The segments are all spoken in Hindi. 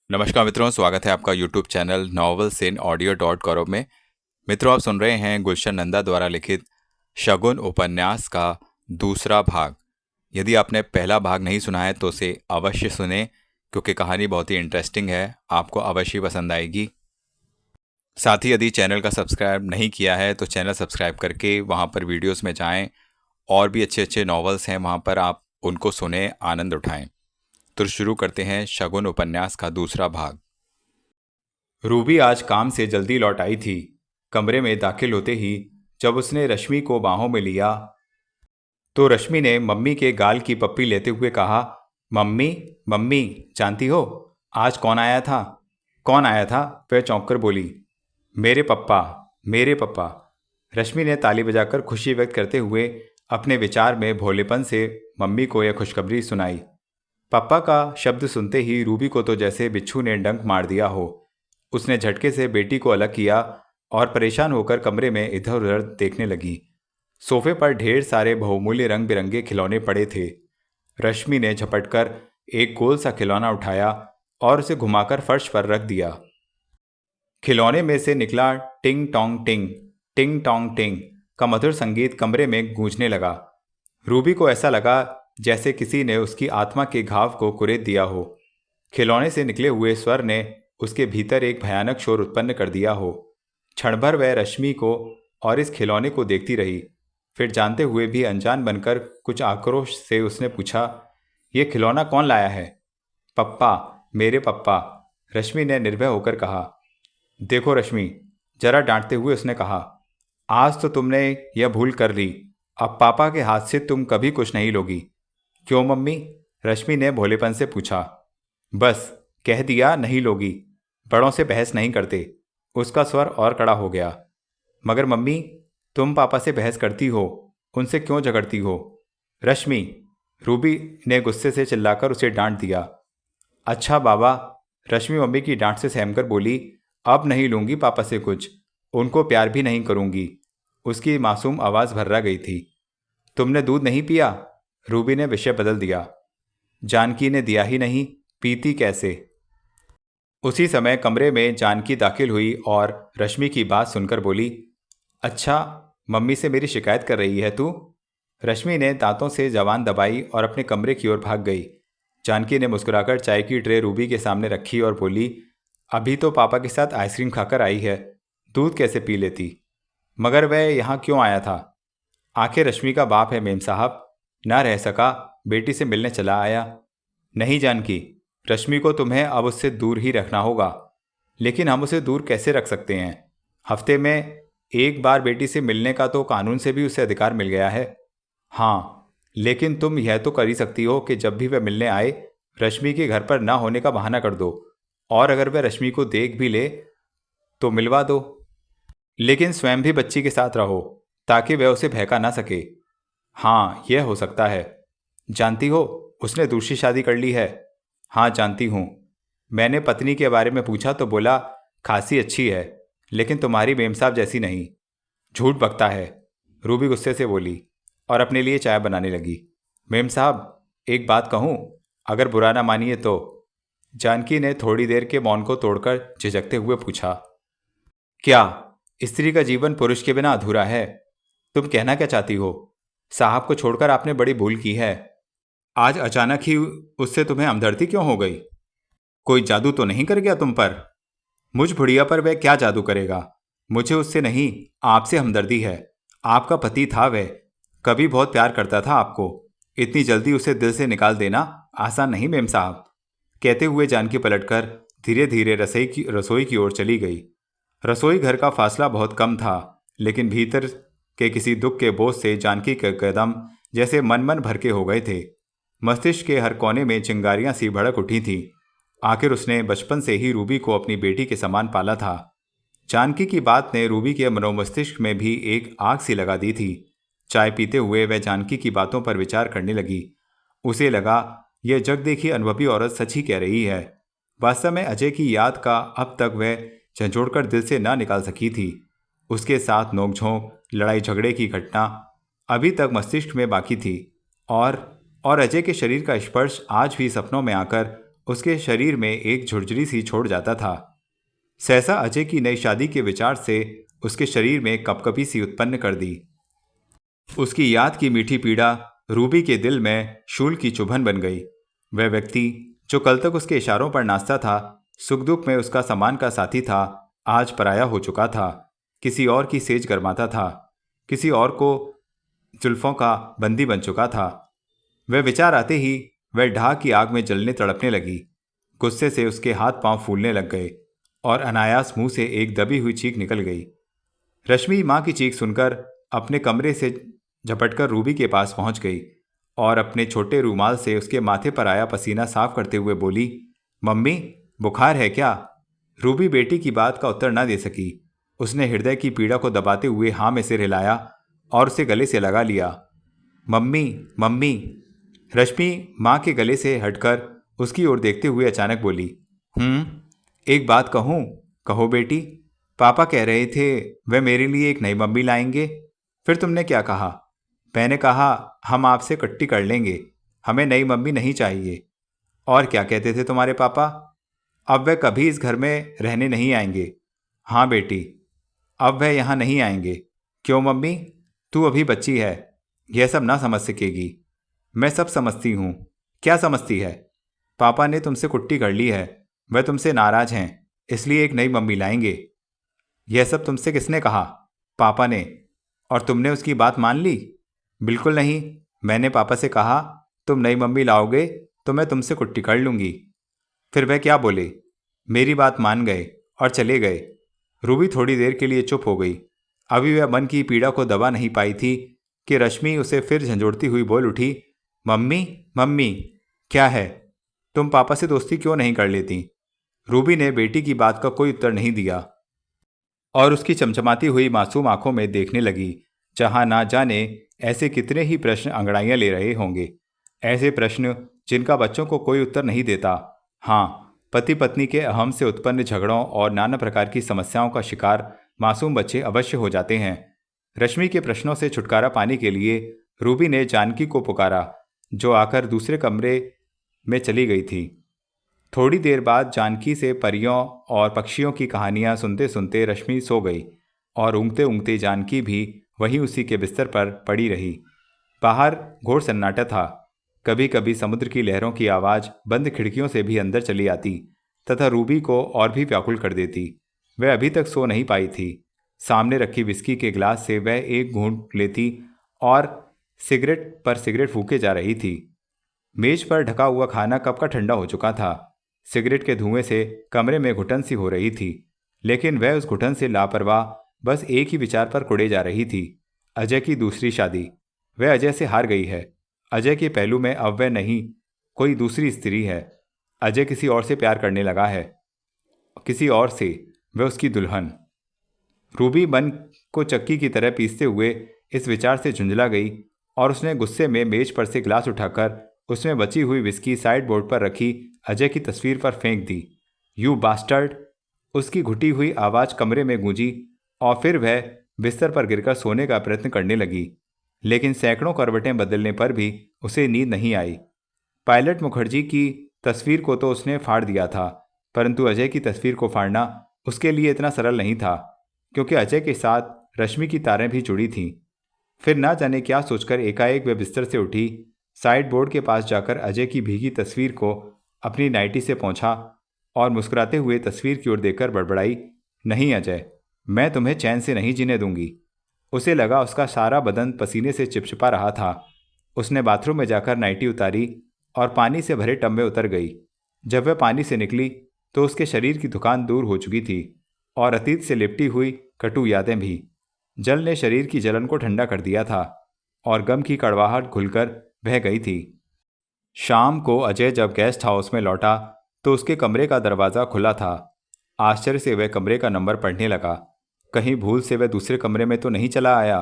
नमस्कार मित्रों, स्वागत है आपका YouTube channel novels in audio.com में। मित्रों, आप सुन रहे हैं गुलशन नंदा द्वारा लिखित शगुन उपन्यास का दूसरा भाग। यदि आपने पहला भाग नहीं सुना है तो उसे अवश्य सुने, क्योंकि कहानी बहुत ही इंटरेस्टिंग है, आपको अवश्य पसंद आएगी। साथ ही यदि चैनल का सब्सक्राइब नहीं किया है तो चैनल सब्सक्राइब करके वहाँ पर वीडियोस में जाएं। और भी अच्छे अच्छे नॉवेल्स हैं वहाँ पर, आप उनको सुने, आनंद उठाएं। तो शुरू करते हैं शगुन उपन्यास का दूसरा भाग। रूबी आज काम से जल्दी लौट आई थी। कमरे में दाखिल होते ही जब उसने रश्मि को बाहों में लिया तो रश्मि ने मम्मी के गाल की पप्पी लेते हुए कहा, मम्मी मम्मी, जानती हो आज कौन आया था? कौन आया था? वह चौंक कर बोली। मेरे पप्पा, मेरे पप्पा। रश्मि ने ताली बजाकर खुशी व्यक्त करते हुए अपने विचार में भोलेपन से मम्मी को यह खुशखबरी सुनाई। पापा का शब्द सुनते ही रूबी को तो जैसे बिच्छू ने डंक मार दिया हो। उसने झटके से बेटी को अलग किया और परेशान होकर कमरे में इधर उधर देखने लगी। सोफे पर ढेर सारे बहुमूल्य रंग बिरंगे खिलौने पड़े थे। रश्मि ने झपटकर एक गोल सा खिलौना उठाया और उसे घुमाकर फर्श पर रख दिया। खिलौने में से निकला टिंग टोंग टिंग, टिंग टोंग टिंग का मधुर संगीत कमरे में गूंजने लगा। रूबी को ऐसा लगा जैसे किसी ने उसकी आत्मा के घाव को कुरेद दिया हो। खिलौने से निकले हुए स्वर ने उसके भीतर एक भयानक शोर उत्पन्न कर दिया हो। क्षण भर वह रश्मि को और इस खिलौने को देखती रही। फिर जानते हुए भी अनजान बनकर कुछ आक्रोश से उसने पूछा, ये खिलौना कौन लाया है? पप्पा, मेरे पप्पा, रश्मि ने निर्भय होकर कहा। देखो रश्मि, जरा डांटते हुए उसने कहा, आज तो तुमने यह भूल कर ली। अब पापा के हाथ से तुम कभी कुछ नहीं लोगी। क्यों मम्मी? रश्मि ने भोलेपन से पूछा। बस कह दिया नहीं लोगी, बड़ों से बहस नहीं करते। उसका स्वर और कड़ा हो गया। मगर मम्मी, तुम पापा से बहस करती हो, उनसे क्यों झगड़ती हो? रश्मि, रूबी ने गुस्से से चिल्लाकर उसे डांट दिया। अच्छा बाबा, रश्मि मम्मी की डांट से सहमकर बोली, अब नहीं लूंगी पापा से कुछ, उनको प्यार भी नहीं करूंगी। उसकी मासूम आवाज़ भर्रा गई थी। तुमने दूध नहीं पिया? रूबी ने विषय बदल दिया। जानकी ने दिया ही नहीं, पीती कैसे? उसी समय कमरे में जानकी दाखिल हुई और रश्मि की बात सुनकर बोली, अच्छा, मम्मी से मेरी शिकायत कर रही है तू? रश्मि ने दांतों से जबान दबाई और अपने कमरे की ओर भाग गई। जानकी ने मुस्कुराकर चाय की ट्रे रूबी के सामने रखी और बोली, अभी तो पापा के साथ आइसक्रीम खाकर आई है, दूध कैसे पी लेती? मगर वह यहाँ क्यों आया था? आखिर रश्मि का बाप है मेम साहब, ना रह सका, बेटी से मिलने चला आया। नहीं जानकी, रश्मि को तुम्हें अब उससे दूर ही रखना होगा। लेकिन हम उसे दूर कैसे रख सकते हैं? हफ्ते में एक बार बेटी से मिलने का तो कानून से भी उसे अधिकार मिल गया है। हाँ, लेकिन तुम यह तो कर ही सकती हो कि जब भी वह मिलने आए, रश्मि के घर पर ना होने का बहाना कर दो, और अगर वह रश्मि को देख भी ले तो मिलवा दो। लेकिन स्वयं भी बच्ची के साथ रहो ताकि वह उसे बहका ना सके। हाँ, यह हो सकता है। जानती हो, उसने दूसरी शादी कर ली है। हाँ जानती हूँ। मैंने पत्नी के बारे में पूछा तो बोला खासी अच्छी है, लेकिन तुम्हारी मेम साहब जैसी नहीं। झूठ बकता है, रूबी गुस्से से बोली और अपने लिए चाय बनाने लगी। मेम साहब, एक बात कहूँ, अगर बुरा ना मानिए तो? जानकी ने थोड़ी देर के मौन को तोड़कर झिझकते हुए पूछा। क्या स्त्री का जीवन पुरुष के बिना अधूरा है? तुम कहना क्या चाहती हो? साहब को छोड़कर आपने बड़ी भूल की है। आज अचानक ही उससे तुम्हें हमदर्दी क्यों हो गई? कोई जादू तो नहीं कर गया तुम पर? मुझ बुढ़िया पर वह क्या जादू करेगा? मुझे उससे नहीं, आपसे हमदर्दी है। आपका पति था वह, कभी बहुत प्यार करता था आपको। इतनी जल्दी उसे दिल से निकाल देना आसान नहीं मेम साहब। कहते हुए जानकी पलटकर धीरे धीरे रसोई की ओर चली गई। रसोई घर का फासला बहुत कम था, लेकिन भीतर के किसी दुख के बोझ से जानकी के कदम जैसे मन मन भर के हो गए थे। मस्तिष्क के हर कोने में चिंगारियां सी भड़क उठी थीं। आखिर उसने बचपन से ही रूबी को अपनी बेटी के समान पाला था। जानकी की बात ने रूबी के मनोमस्तिष्क में भी एक आग सी लगा दी थी। चाय पीते हुए वह जानकी की बातों पर विचार करने लगी। उसे लगा यह जग देखी अनुभवी औरत सच ही कह रही है। वास्तव में अजय की याद का अब तक वह झंझोड़कर दिल से ना निकाल सकी थी। उसके साथ नोकझोंक, लड़ाई झगड़े की घटना अभी तक मस्तिष्क में बाकी थी, और अजय के शरीर का स्पर्श आज भी सपनों में आकर उसके शरीर में एक झुरझुरी सी छोड़ जाता था। सहसा अजय की नई शादी के विचार से उसके शरीर में कपकपी सी उत्पन्न कर दी। उसकी याद की मीठी पीड़ा रूबी के दिल में शूल की चुभन बन गई। वह व्यक्ति जो कल तक उसके इशारों पर नाचता था, सुख दुख में उसका सम्मान का साथी था, आज पराया हो चुका था। किसी और की सेज गरमाता था, किसी और को जुल्फों का बंदी बन चुका था। वह विचार आते ही वह ढाह की आग में जलने तड़पने लगी। गुस्से से उसके हाथ पांव फूलने लग गए और अनायास मुंह से एक दबी हुई चीख निकल गई। रश्मि मां की चीख सुनकर अपने कमरे से झपटकर रूबी के पास पहुंच गई और अपने छोटे रूमाल से उसके माथे पर आया पसीना साफ करते हुए बोली, मम्मी, बुखार है क्या? रूबी बेटी की बात का उत्तर न दे सकी। उसने हृदय की पीड़ा को दबाते हुए हाँ में सिर हिलाया और उसे गले से लगा लिया। Mummy, mummy. रश्मि माँ के गले से हटकर उसकी ओर देखते हुए अचानक बोली, एक बात कहूँ? कहो बेटी। पापा कह रहे थे वे मेरे लिए एक नई मम्मी लाएंगे। फिर तुमने क्या कहा? मैंने कहा हम आपसे कट्टी कर लेंगे, हमें नई मम्मी नहीं चाहिए। और क्या कहते थे तुम्हारे पापा? अब वह कभी इस घर में रहने नहीं आएंगे। हाँ बेटी, अब वह यहाँ नहीं आएंगे। क्यों मम्मी? तू अभी बच्ची है, यह सब ना समझ सकेगी। मैं सब समझती हूँ। क्या समझती है? पापा ने तुमसे कुट्टी कर ली है, वह तुमसे नाराज हैं, इसलिए एक नई मम्मी लाएंगे। यह सब तुमसे किसने कहा? पापा ने। और तुमने उसकी बात मान ली? बिल्कुल नहीं। मैंने पापा से कहा तुम नई मम्मी लाओगे तो मैं तुमसे कुट्टी कर लूंगी। फिर वह क्या बोले? मेरी बात मान गए और चले गए। रूबी थोड़ी देर के लिए चुप हो गई। अभी वह मन की पीड़ा को दबा नहीं पाई थी कि रश्मि उसे फिर झंझोड़ती हुई बोल उठी, मम्मी, मम्मी। क्या है? तुम पापा से दोस्ती क्यों नहीं कर लेती? रूबी ने बेटी की बात का कोई उत्तर नहीं दिया और उसकी चमचमाती हुई मासूम आंखों में देखने लगी, जहां ना जाने ऐसे कितने ही प्रश्न अंगड़ाइयां ले रहे होंगे। ऐसे प्रश्न जिनका बच्चों को कोई उत्तर नहीं देता। हाँ, पति पत्नी के अहम से उत्पन्न झगड़ों और नाना प्रकार की समस्याओं का शिकार मासूम बच्चे अवश्य हो जाते हैं। रश्मि के प्रश्नों से छुटकारा पाने के लिए रूबी ने जानकी को पुकारा, जो आकर दूसरे कमरे में चली गई थी। थोड़ी देर बाद जानकी से परियों और पक्षियों की कहानियां सुनते सुनते रश्मि सो गई और ऊँघते ऊँघते जानकी भी वहीं उसी के बिस्तर पर पड़ी रही। बाहर घोर सन्नाटा था। कभी कभी समुद्र की लहरों की आवाज़ बंद खिड़कियों से भी अंदर चली आती तथा रूबी को और भी व्याकुल कर देती। वह अभी तक सो नहीं पाई थी। सामने रखी विस्की के ग्लास से वह एक घूंट लेती और सिगरेट पर सिगरेट फूके जा रही थी। मेज पर ढका हुआ खाना कब का ठंडा हो चुका था। सिगरेट के धुएं से कमरे में घुटन सी हो रही थी, लेकिन वह उस घुटन से लापरवाह बस एक ही विचार पर कुड़े जा रही थी, अजय की दूसरी शादी। वह अजय से हार गई है। अजय के पहलू में अब वह नहीं, कोई दूसरी स्त्री है। अजय किसी और से प्यार करने लगा है, किसी और से। वह उसकी दुल्हन। रूबी मन को चक्की की तरह पीसते हुए इस विचार से झुंझला गई और उसने गुस्से में मेज पर से ग्लास उठाकर उसमें बची हुई विस्की साइड बोर्ड पर रखी अजय की तस्वीर पर फेंक दी। You bastard! उसकी घुटी हुई आवाज़ कमरे में गूंजी और फिर वह बिस्तर पर गिरकर सोने का प्रयत्न करने लगी, लेकिन सैकड़ों करवटें बदलने पर भी उसे नींद नहीं आई। पायलट मुखर्जी की तस्वीर को तो उसने फाड़ दिया था, परंतु अजय की तस्वीर को फाड़ना उसके लिए इतना सरल नहीं था, क्योंकि अजय के साथ रश्मि की तारें भी जुड़ी थीं। फिर ना जाने क्या सोचकर एकाएक वह बिस्तर से उठी, साइड बोर्ड के पास जाकर अजय की भीगी तस्वीर को अपनी नाइटी से पोंछा और मुस्कुराते हुए तस्वीर की ओर देखकर बड़बड़ाई, नहीं अजय, मैं तुम्हें चैन से नहीं जीने दूंगी। उसे लगा उसका सारा बदन पसीने से चिपचिपा रहा था। उसने बाथरूम में जाकर नाइटी उतारी और पानी से भरे टब में उतर गई। जब वह पानी से निकली तो उसके शरीर की थकान दूर हो चुकी थी और अतीत से लिपटी हुई कटु यादें भी। जल ने शरीर की जलन को ठंडा कर दिया था और गम की कड़वाहट घुलकर बह गई थी। शाम को अजय जब गेस्ट हाउस में लौटा तो उसके कमरे का दरवाज़ा खुला था। आश्चर्य से वह कमरे का नंबर पढ़ने लगा। कहीं भूल से वह दूसरे कमरे में तो नहीं चला आया,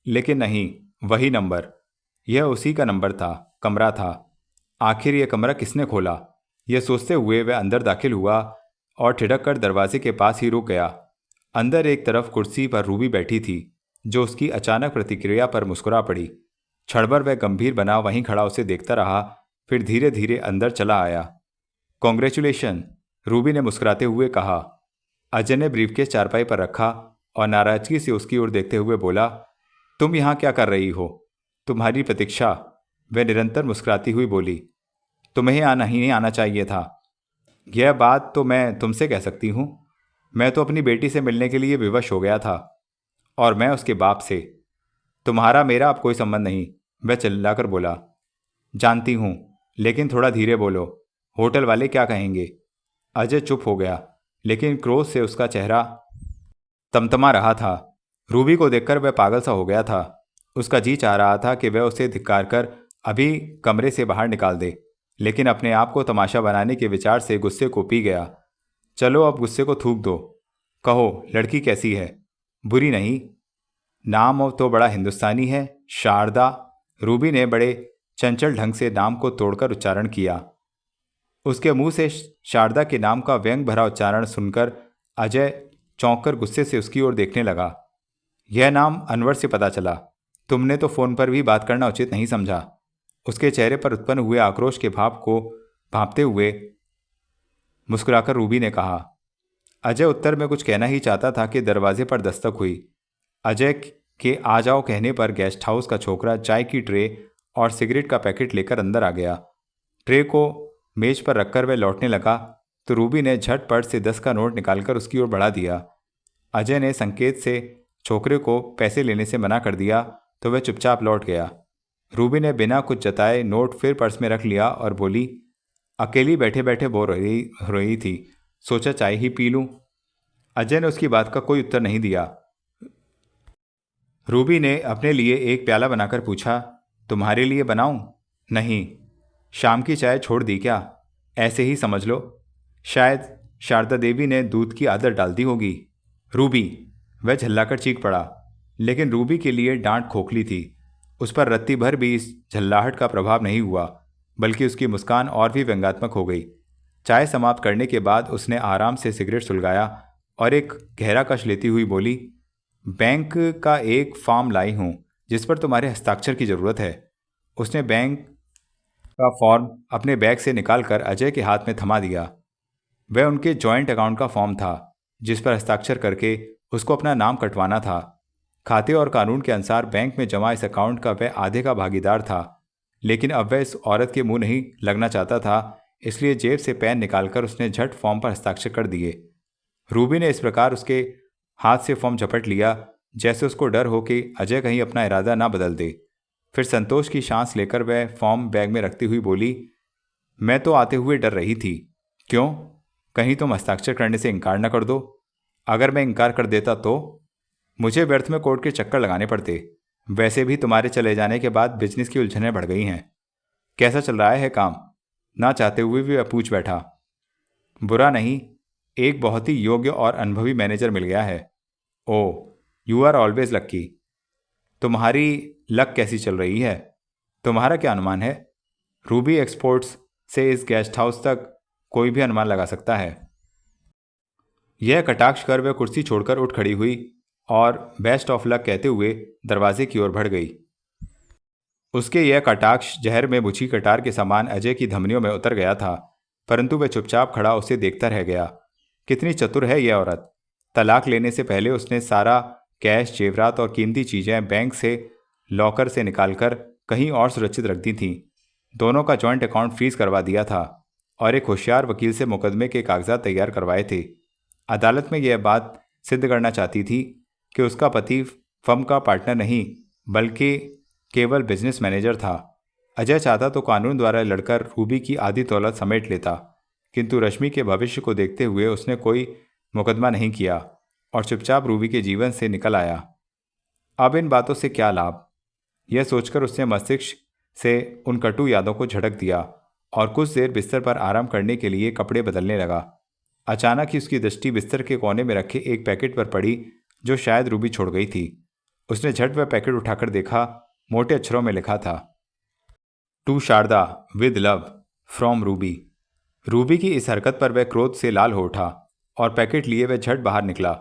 लेकिन नहीं, वही नंबर। यह उसी का नंबर था, कमरा था। आखिर यह कमरा किसने खोला? यह सोचते हुए वह अंदर दाखिल हुआ और ठिठक कर दरवाजे के पास ही रुक गया। अंदर एक तरफ कुर्सी पर रूबी बैठी थी, जो उसकी अचानक प्रतिक्रिया पर मुस्कुरा पड़ी। क्षण भर वह गंभीर बना वहीं खड़ा उसे देखता रहा, फिर धीरे धीरे अंदर चला आया। कॉन्ग्रेचुलेशन, रूबी ने मुस्कुराते हुए कहा। अजय ने ब्रीफकेस चारपाई पर रखा और नाराजगी से उसकी ओर देखते हुए बोला, तुम यहाँ क्या कर रही हो? तुम्हारी प्रतीक्षा, वह निरंतर मुस्कुराती हुई बोली। तुम्हें आना ही नहीं आना चाहिए था। यह बात तो मैं तुमसे कह सकती हूँ। मैं तो अपनी बेटी से मिलने के लिए विवश हो गया था, और मैं उसके बाप से। तुम्हारा मेरा अब कोई संबंध नहीं, वह चिल्लाकर बोला। जानती हूँ, लेकिन थोड़ा धीरे बोलो, होटल वाले क्या कहेंगे? अजय चुप हो गया, लेकिन क्रोध से उसका चेहरा तमतमा रहा था। रूबी को देखकर वह पागल सा हो गया था। उसका जी चाह रहा था कि वह उसे धिक्कार कर अभी कमरे से बाहर निकाल दे, लेकिन अपने आप को तमाशा बनाने के विचार से गुस्से को पी गया। चलो अब गुस्से को थूक दो। कहो, लड़की कैसी है? बुरी नहीं। नाम तो बड़ा हिंदुस्तानी है, शारदा। रूबी ने बड़े चंचल ढंग से नाम को तोड़कर उच्चारण किया। उसके मुंह से शारदा के नाम का व्यंग भरा उच्चारण सुनकर अजय चौंक कर गुस्से से उसकी ओर देखने लगा। यह नाम अनवर से पता चला। तुमने तो फोन पर भी बात करना उचित नहीं समझा। उसके चेहरे पर उत्पन्न हुए आक्रोश के भाव को भांपते हुए मुस्कुराकर रूबी ने कहा। अजय उत्तर में कुछ कहना ही चाहता था कि दरवाजे पर दस्तक हुई। अजय के आ जाओ कहने पर गेस्ट हाउस का छोकरा चाय की ट्रे और सिगरेट का पैकेट लेकर अंदर आ गया। ट्रे को मेज पर रखकर वह लौटने लगा तो रूबी ने झटपट से 10 का नोट निकालकर उसकी ओर बढ़ा दिया। अजय ने संकेत से छोकरे को पैसे लेने से मना कर दिया तो वह चुपचाप लौट गया। रूबी ने बिना कुछ जताए नोट फिर पर्स में रख लिया और बोली, अकेली बैठे बैठे बोर हो रही थी, सोचा चाय ही पी लूं। अजय ने उसकी बात का कोई उत्तर नहीं दिया। रूबी ने अपने लिए एक प्याला बनाकर पूछा, तुम्हारे लिए बनाऊं? नहीं। शाम की चाय छोड़ दी क्या? ऐसे ही समझ लो। शायद शारदा देवी ने दूध की आदत डाल दी होगी। रूबी, वह झल्लाकर चीख पड़ा। लेकिन रूबी के लिए डांट खोखली थी। उस पर रत्ती भर भी इस झल्लाहट का प्रभाव नहीं हुआ, बल्कि उसकी मुस्कान और भी व्यंग्यात्मक हो गई। चाय समाप्त करने के बाद उसने आराम से सिगरेट सुलगाया और एक गहरा कश लेती हुई बोली, बैंक का एक फॉर्म लाई हूं जिस पर तुम्हारे हस्ताक्षर की जरूरत है। उसने बैंक का फॉर्म अपने बैग से निकालकर अजय के हाथ में थमा दिया। वह उनके जॉइंट अकाउंट का फॉर्म था जिस पर हस्ताक्षर करके उसको अपना नाम कटवाना था। खाते और कानून के अनुसार बैंक में जमा इस अकाउंट का वह आधे का भागीदार था, लेकिन अब वह इस औरत के मुंह नहीं लगना चाहता था, इसलिए जेब से पेन निकालकर उसने झट फॉर्म पर हस्ताक्षर कर दिए। रूबी ने इस प्रकार उसके हाथ से फॉर्म झपट लिया जैसे उसको डर हो कि अजय कहीं अपना इरादा ना बदल दे। फिर संतोष की सांस लेकर वह फॉर्म बैग में रखती हुई बोली, मैं तो आते हुए डर रही थी। क्यों? कहीं तुम हस्ताक्षर करने से इनकार न कर दो। अगर मैं इनकार कर देता तो मुझे व्यर्थ में कोर्ट के चक्कर लगाने पड़ते। वैसे भी तुम्हारे चले जाने के बाद बिजनेस की उलझनें बढ़ गई हैं। कैसा चल रहा है काम? ना चाहते हुए भी वह पूछ बैठा। बुरा नहीं, एक बहुत ही योग्य और अनुभवी मैनेजर मिल गया है। ओह, यू आर ऑलवेज लक्की। तुम्हारी लक कैसी चल रही है? तुम्हारा क्या अनुमान है? रूबी एक्सपोर्ट्स से इस गेस्ट हाउस तक कोई भी अनुमान लगा सकता है। यह कटाक्ष कर वह कुर्सी छोड़कर उठ खड़ी हुई और बेस्ट ऑफ लक कहते हुए दरवाजे की ओर बढ़ गई। उसके यह कटाक्ष जहर में बुझी कटार के समान अजय की धमनियों में उतर गया था, परंतु वह चुपचाप खड़ा उसे देखता रह गया। कितनी चतुर है यह औरत। तलाक लेने से पहले उसने सारा कैश, जेवरात और कीमती चीजें बैंक से लॉकर से निकालकर कहीं और सुरक्षित रख दी थीं। दोनों का जॉइंट अकाउंट फ्रीज करवा दिया था और एक होशियार वकील से मुकदमे के कागजात तैयार करवाए थे। अदालत में यह बात सिद्ध करना चाहती थी कि उसका पति फर्म का पार्टनर नहीं बल्कि केवल बिजनेस मैनेजर था। अजय चाहता तो कानून द्वारा लड़कर रूबी की आधी दौलत समेट लेता, किंतु रश्मि के भविष्य को देखते हुए उसने कोई मुकदमा नहीं किया और चुपचाप रूबी के जीवन से निकल आया। अब इन बातों से क्या लाभ, यह सोचकर उसने मस्तिष्क से उन कटु यादों को झटक दिया और कुछ देर बिस्तर पर आराम करने के लिए कपड़े बदलने लगा। अचानक ही उसकी दृष्टि बिस्तर के कोने में रखे एक पैकेट पर पड़ी जो शायद रूबी छोड़ गई थी। उसने झट वह पैकेट उठाकर देखा। मोटे अक्षरों में लिखा था, to Sharda with love from Ruby. Ruby की इस हरकत पर वह क्रोध से लाल हो उठा और पैकेट लिए वह झट बाहर निकला।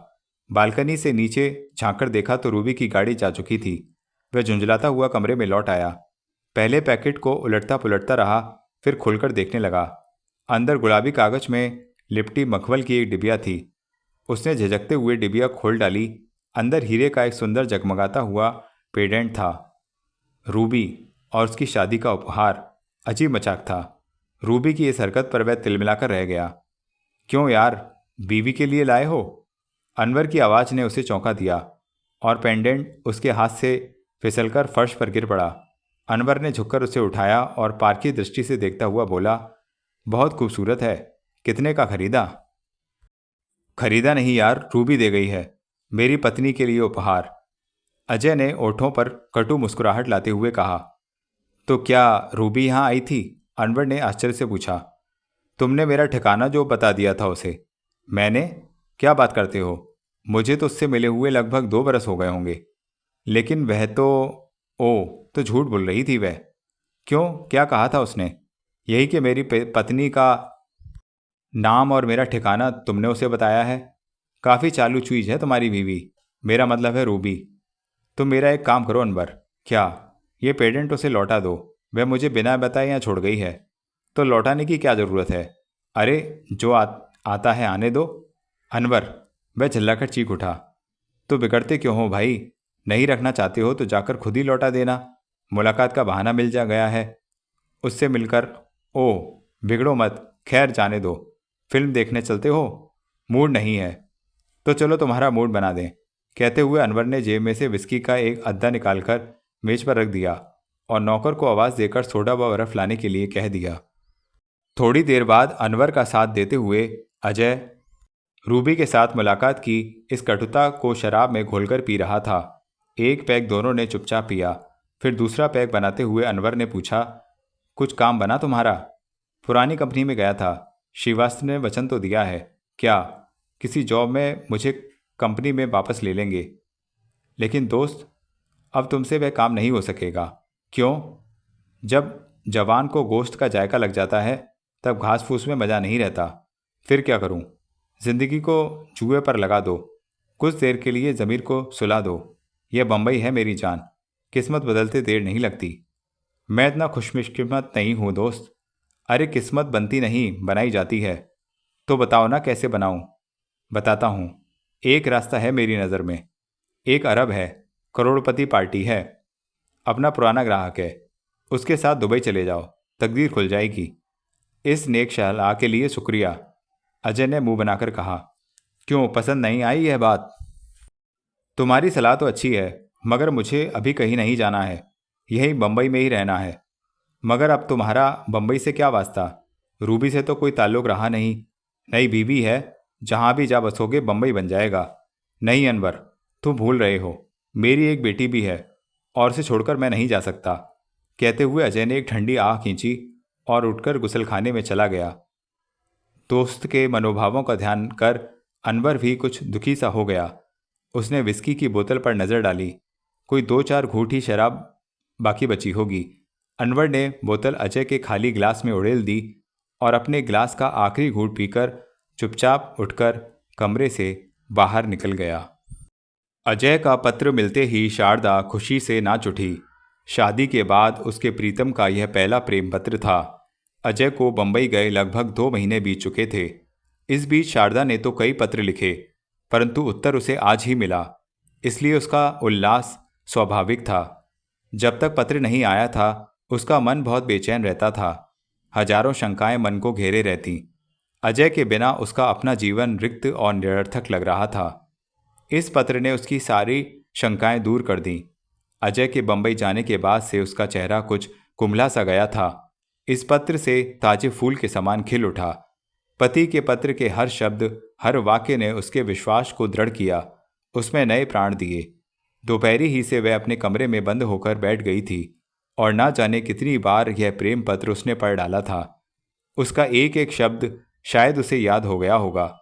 बालकनी से नीचे झांककर देखा तो रूबी की गाड़ी जा चुकी थी। वह झुंझलाता हुआ कमरे में लौट आया। पहले पैकेट को उलटता पुलटता रहा, फिर खोलकर देखने लगा। अंदर गुलाबी कागज में लिपटी मखमल की एक डिबिया थी। उसने झिझकते हुए डिबिया खोल डाली। अंदर हीरे का एक सुंदर जगमगाता हुआ पेडेंट था, रूबी, और उसकी शादी का उपहार। अजीब मजाक था। रूबी की इस हरकत पर वह तिलमिलाकर रह गया। क्यों यार, बीवी के लिए लाए हो? अनवर की आवाज़ ने उसे चौंका दिया और पेंडेंट उसके हाथ से फिसलकर फर्श पर गिर पड़ा। अनवर ने झुककर उसे उठाया और पारखी दृष्टि से देखता हुआ बोला, बहुत खूबसूरत है। कितने का खरीदा? खरीदा नहीं यार, रूबी दे गई है, मेरी पत्नी के लिए उपहार। अजय ने ओठों पर कटु मुस्कुराहट लाते हुए कहा। तो क्या रूबी यहाँ आई थी? अनवर ने आश्चर्य से पूछा। तुमने मेरा ठिकाना जो बता दिया था उसे। मैंने? क्या बात करते हो? मुझे तो उससे मिले हुए लगभग 2 बरस हो गए होंगे। लेकिन वह तो... ओ, तो झूठ बोल रही थी वह। क्यों, क्या कहा था उसने? यही कि मेरी पत्नी का नाम और मेरा ठिकाना तुमने उसे बताया है। काफ़ी चालू चीज है तुम्हारी बीवी। मेरा मतलब है रूबी। तुम मेरा एक काम करो अनवर। क्या? ये पेडेंट उसे लौटा दो। वह मुझे बिना बताए यहाँ छोड़ गई है। तो लौटाने की क्या ज़रूरत है? अरे, जो आता है आने दो। अनवर, वह चिल्लाकर चीख उठा। तो बिगड़ते क्यों हो भाई? नहीं रखना चाहते हो तो जाकर खुद ही लौटा देना। मुलाकात का बहाना मिल जा गया है उससे मिलकर। ओह, बिगड़ो मत, खैर जाने दो। फिल्म देखने चलते हो? मूड नहीं है। तो चलो तुम्हारा मूड बना दें। कहते हुए अनवर ने जेब में से विस्की का एक अद्दा निकालकर मेज पर रख दिया और नौकर को आवाज़ देकर सोडा व बर्फ लाने के लिए कह दिया। थोड़ी देर बाद अनवर का साथ देते हुए अजय रूबी के साथ मुलाकात की इस कटुता को शराब में घोलकर पी रहा था। एक पैक दोनों ने चुपचाप पिया। फिर दूसरा पैक बनाते हुए अनवर ने पूछा, कुछ काम बना तुम्हारा? पुरानी कंपनी में गया था। श्रीवास्तव ने वचन तो दिया है। क्या? किसी जॉब में मुझे कंपनी में वापस ले लेंगे। लेकिन दोस्त, अब तुमसे वह काम नहीं हो सकेगा। क्यों? जब जवान को गोश्त का जायका लग जाता है तब घास फूस में मज़ा नहीं रहता। फिर क्या करूं? जिंदगी को जुए पर लगा दो। कुछ देर के लिए ज़मीर को सुला दो। यह बम्बई है मेरी जान। किस्मत बदलते देर नहीं लगती। मैं इतना खुशकिस्मत नहीं हूँ दोस्त। अरे, किस्मत बनती नहीं, बनाई जाती है। तो बताओ ना कैसे बनाऊं? बताता हूँ। एक रास्ता है मेरी नज़र में। एक अरब है, करोड़पति पार्टी है, अपना पुराना ग्राहक है। उसके साथ दुबई चले जाओ, तकदीर खुल जाएगी। इस नेक सलाह के लिए शुक्रिया, अजय ने मुंह बनाकर कहा। क्यों, पसंद नहीं आई यह बात? तुम्हारी सलाह तो अच्छी है, मगर मुझे अभी कहीं नहीं जाना है। यही बम्बई में ही रहना है। मगर अब तुम्हारा बम्बई से क्या वास्ता? रूबी से तो कोई ताल्लुक रहा नहीं। नई बीवी है, जहाँ भी जा बसोगे बम्बई बन जाएगा। नहीं अनवर, तुम भूल रहे हो। मेरी एक बेटी भी है और उसे छोड़कर मैं नहीं जा सकता। कहते हुए अजय ने एक ठंडी आह खींची और उठकर गुसलखाने में चला गया। दोस्त के मनोभावों का ध्यान कर अनवर भी कुछ दुखी सा हो गया। उसने विस्की की बोतल पर नजर डाली। कोई 2-4 घूंट ही शराब बाकी बची होगी। अनवर ने बोतल अजय के खाली गिलास में उड़ेल दी और अपने गिलास का आखिरी घूंट पीकर चुपचाप उठकर कमरे से बाहर निकल गया। अजय का पत्र मिलते ही शारदा खुशी से नाच उठी। शादी के बाद उसके प्रीतम का यह पहला प्रेम पत्र था। अजय को बंबई गए लगभग 2 महीने बीत चुके थे। इस बीच शारदा ने तो कई पत्र लिखे, परंतु उत्तर उसे आज ही मिला, इसलिए उसका उल्लास स्वाभाविक था। जब तक पत्र नहीं आया था उसका मन बहुत बेचैन रहता था। हजारों शंकाएं मन को घेरे रहती। अजय के बिना उसका अपना जीवन रिक्त और निरर्थक लग रहा था। इस पत्र ने उसकी सारी शंकाएं दूर कर दी। अजय के बंबई जाने के बाद से उसका चेहरा कुछ कुम्हला सा गया था। इस पत्र से ताजे फूल के समान खिल उठा। पति के पत्र के हर शब्द, हर वाक्य ने उसके विश्वास को दृढ़ किया, उसमें नए प्राण दिए। दोपहरी ही से वह अपने कमरे में बंद होकर बैठ गई थी और ना जाने कितनी बार यह प्रेम पत्र उसने पढ़ डाला था। उसका एक एक शब्द शायद उसे याद हो गया होगा।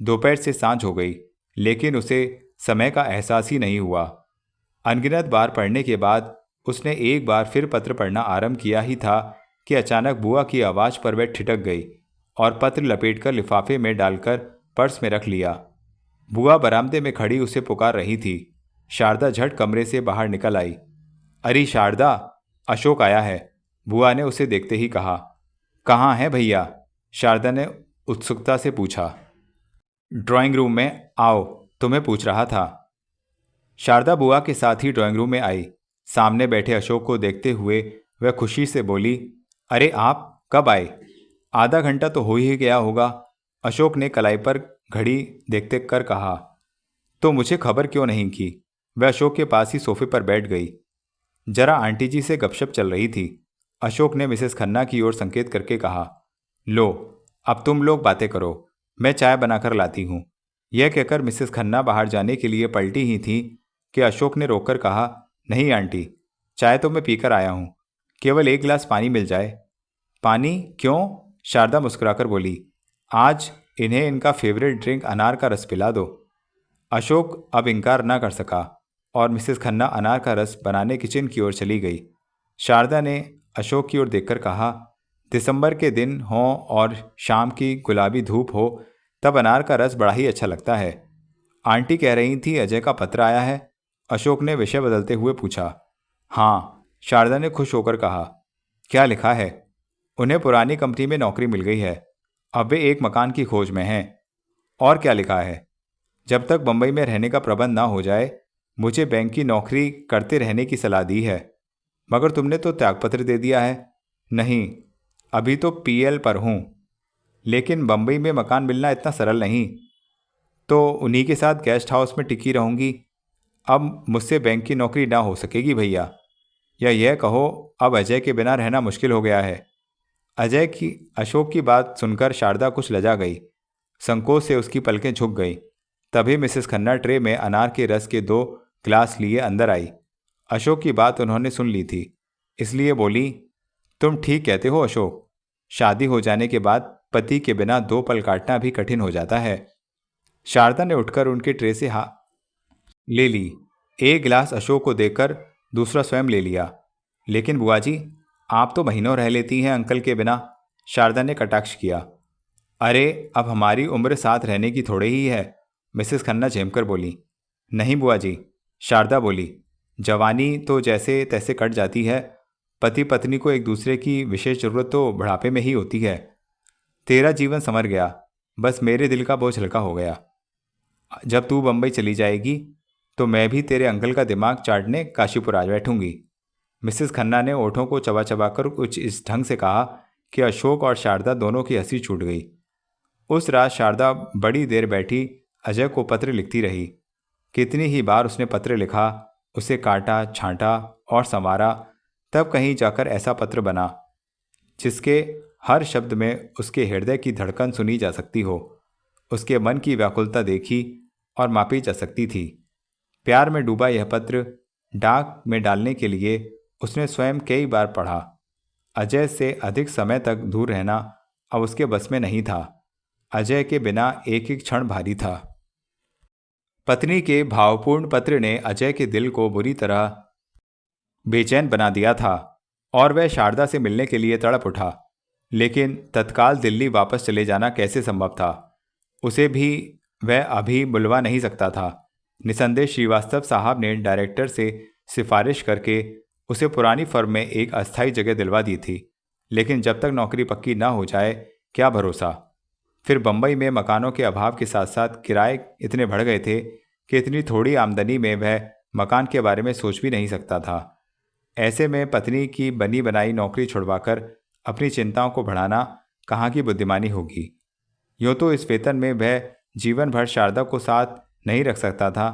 दोपहर से सांझ हो गई, लेकिन उसे समय का एहसास ही नहीं हुआ। अनगिनत बार पढ़ने के बाद उसने एक बार फिर पत्र पढ़ना आरंभ किया ही था कि अचानक बुआ की आवाज़ पर वह ठिठक गई और पत्र लपेटकर लिफाफे में डालकर पर्स में रख लिया। बुआ बरामदे में खड़ी उसे पुकार रही थी। शारदा झट कमरे से बाहर निकल आई। अरे शारदा, अशोक आया है, बुआ ने उसे देखते ही कहा। कहाँ है भैया? शारदा ने उत्सुकता से पूछा। ड्राइंग रूम में आओ, तुम्हें पूछ रहा था। शारदा बुआ के साथ ही ड्राइंग रूम में आई। सामने बैठे अशोक को देखते हुए वह खुशी से बोली, अरे आप कब आए? आधा घंटा तो हो ही गया होगा। अशोक ने कलाई पर घड़ी देखते कर कहा। तो मुझे खबर क्यों नहीं की? वह अशोक के पास ही सोफे पर बैठ गई। जरा आंटी जी से गपशप चल रही थी। अशोक ने मिसेस खन्ना की ओर संकेत करके कहा, लो अब तुम लोग बातें करो, मैं चाय बनाकर लाती हूँ। यह कहकर मिसेस खन्ना बाहर जाने के लिए पलटी ही थी कि अशोक ने रोककर कहा, नहीं आंटी, चाय तो मैं पीकर आया हूँ, केवल एक गिलास पानी मिल जाए। पानी क्यों? शारदा मुस्कुराकर बोली, आज इन्हें इनका फेवरेट ड्रिंक अनार का रस पिला दो। अशोक अब इनकार न कर सका और मिसेस खन्ना अनार का रस बनाने किचन की ओर चली गई। शारदा ने अशोक की ओर देखकर कहा, दिसंबर के दिन हों और शाम की गुलाबी धूप हो तब अनार का रस बड़ा ही अच्छा लगता है। आंटी कह रही थी अजय का पत्र आया है? अशोक ने विषय बदलते हुए पूछा। हाँ, शारदा ने खुश होकर कहा। क्या लिखा है? उन्हें पुरानी कंपनी में नौकरी मिल गई है, अब वे एक मकान की खोज में हैं। और क्या लिखा है? जब तक बंबई में रहने का प्रबंध ना हो जाए मुझे बैंक की नौकरी करते रहने की सलाह दी है। मगर तुमने तो त्यागपत्र दे दिया है। नहीं, अभी तो पीएल पर हूँ, लेकिन बंबई में मकान मिलना इतना सरल नहीं। तो उन्हीं के साथ गेस्ट हाउस में टिकी रहूँगी। अब मुझसे बैंक की नौकरी ना हो सकेगी भैया। या यह कहो अब अजय के बिना रहना मुश्किल हो गया है। अशोक की बात सुनकर शारदा कुछ लजा गई। संकोच से उसकी पलकें झुक गई। तभी मिसेस खन्ना ट्रे में अनार के रस के 2 ग्लास लिए अंदर आई। अशोक की बात उन्होंने सुन ली थी, इसलिए बोली, तुम ठीक कहते हो अशोक, शादी हो जाने के बाद पति के बिना 2 पल काटना भी कठिन हो जाता है। शारदा ने उठकर उनके ट्रे से ले ली। एक गिलास अशोक को देकर दूसरा स्वयं ले लिया। लेकिन बुआ जी, आप तो महीनों रह लेती हैं अंकल के बिना। शारदा ने कटाक्ष किया। अरे अब हमारी उम्र साथ रहने की थोड़ी ही है, मिसेस खन्ना झेमकर बोली। नहीं बुआ जी, शारदा बोली, जवानी तो जैसे तैसे कट जाती है, पति पत्नी को एक दूसरे की विशेष जरूरत तो बुढ़ापे में ही होती है। तेरा जीवन संवर गया, बस मेरे दिल का बोझ हल्का हो गया। जब तू बंबई चली जाएगी तो मैं भी तेरे अंकल का दिमाग चाटने काशीपुर आ बैठूंगी। मिसेस खन्ना ने ओठों को चबा चबाकर कुछ इस ढंग से कहा कि अशोक और शारदा दोनों की हंसी छूट गई। उस रात शारदा बड़ी देर बैठी अजय को पत्र लिखती रही। कितनी ही बार उसने पत्र लिखा, उसे काटा, छांटा और संवारा, तब कहीं जाकर ऐसा पत्र बना जिसके हर शब्द में उसके हृदय की धड़कन सुनी जा सकती हो, उसके मन की व्याकुलता देखी और मापी जा सकती थी। प्यार में डूबा यह पत्र डाक में डालने के लिए उसने स्वयं कई बार पढ़ा। अजय से अधिक समय तक दूर रहना अब उसके बस में नहीं था। अजय के बिना एक एक क्षण भारी था। पत्नी के भावपूर्ण पत्र ने अजय के दिल को बुरी तरह बेचैन बना दिया था और वह शारदा से मिलने के लिए तड़प उठा। लेकिन तत्काल दिल्ली वापस चले जाना कैसे संभव था? उसे भी वह अभी बुलवा नहीं सकता था। निसंदेह श्रीवास्तव साहब ने डायरेक्टर से सिफारिश करके उसे पुरानी फर्म में एक अस्थायी जगह दिलवा दी थी, लेकिन जब तक नौकरी पक्की ना हो जाए क्या भरोसा। फिर बंबई में मकानों के अभाव के साथ साथ किराए इतने बढ़ गए थे कि इतनी थोड़ी आमदनी में वह मकान के बारे में सोच भी नहीं सकता था। ऐसे में पत्नी की बनी बनाई नौकरी छुड़वाकर अपनी चिंताओं को बढ़ाना कहाँ की बुद्धिमानी होगी। यूँ तो इस वेतन में वह जीवन भर शारदा को साथ नहीं रख सकता था,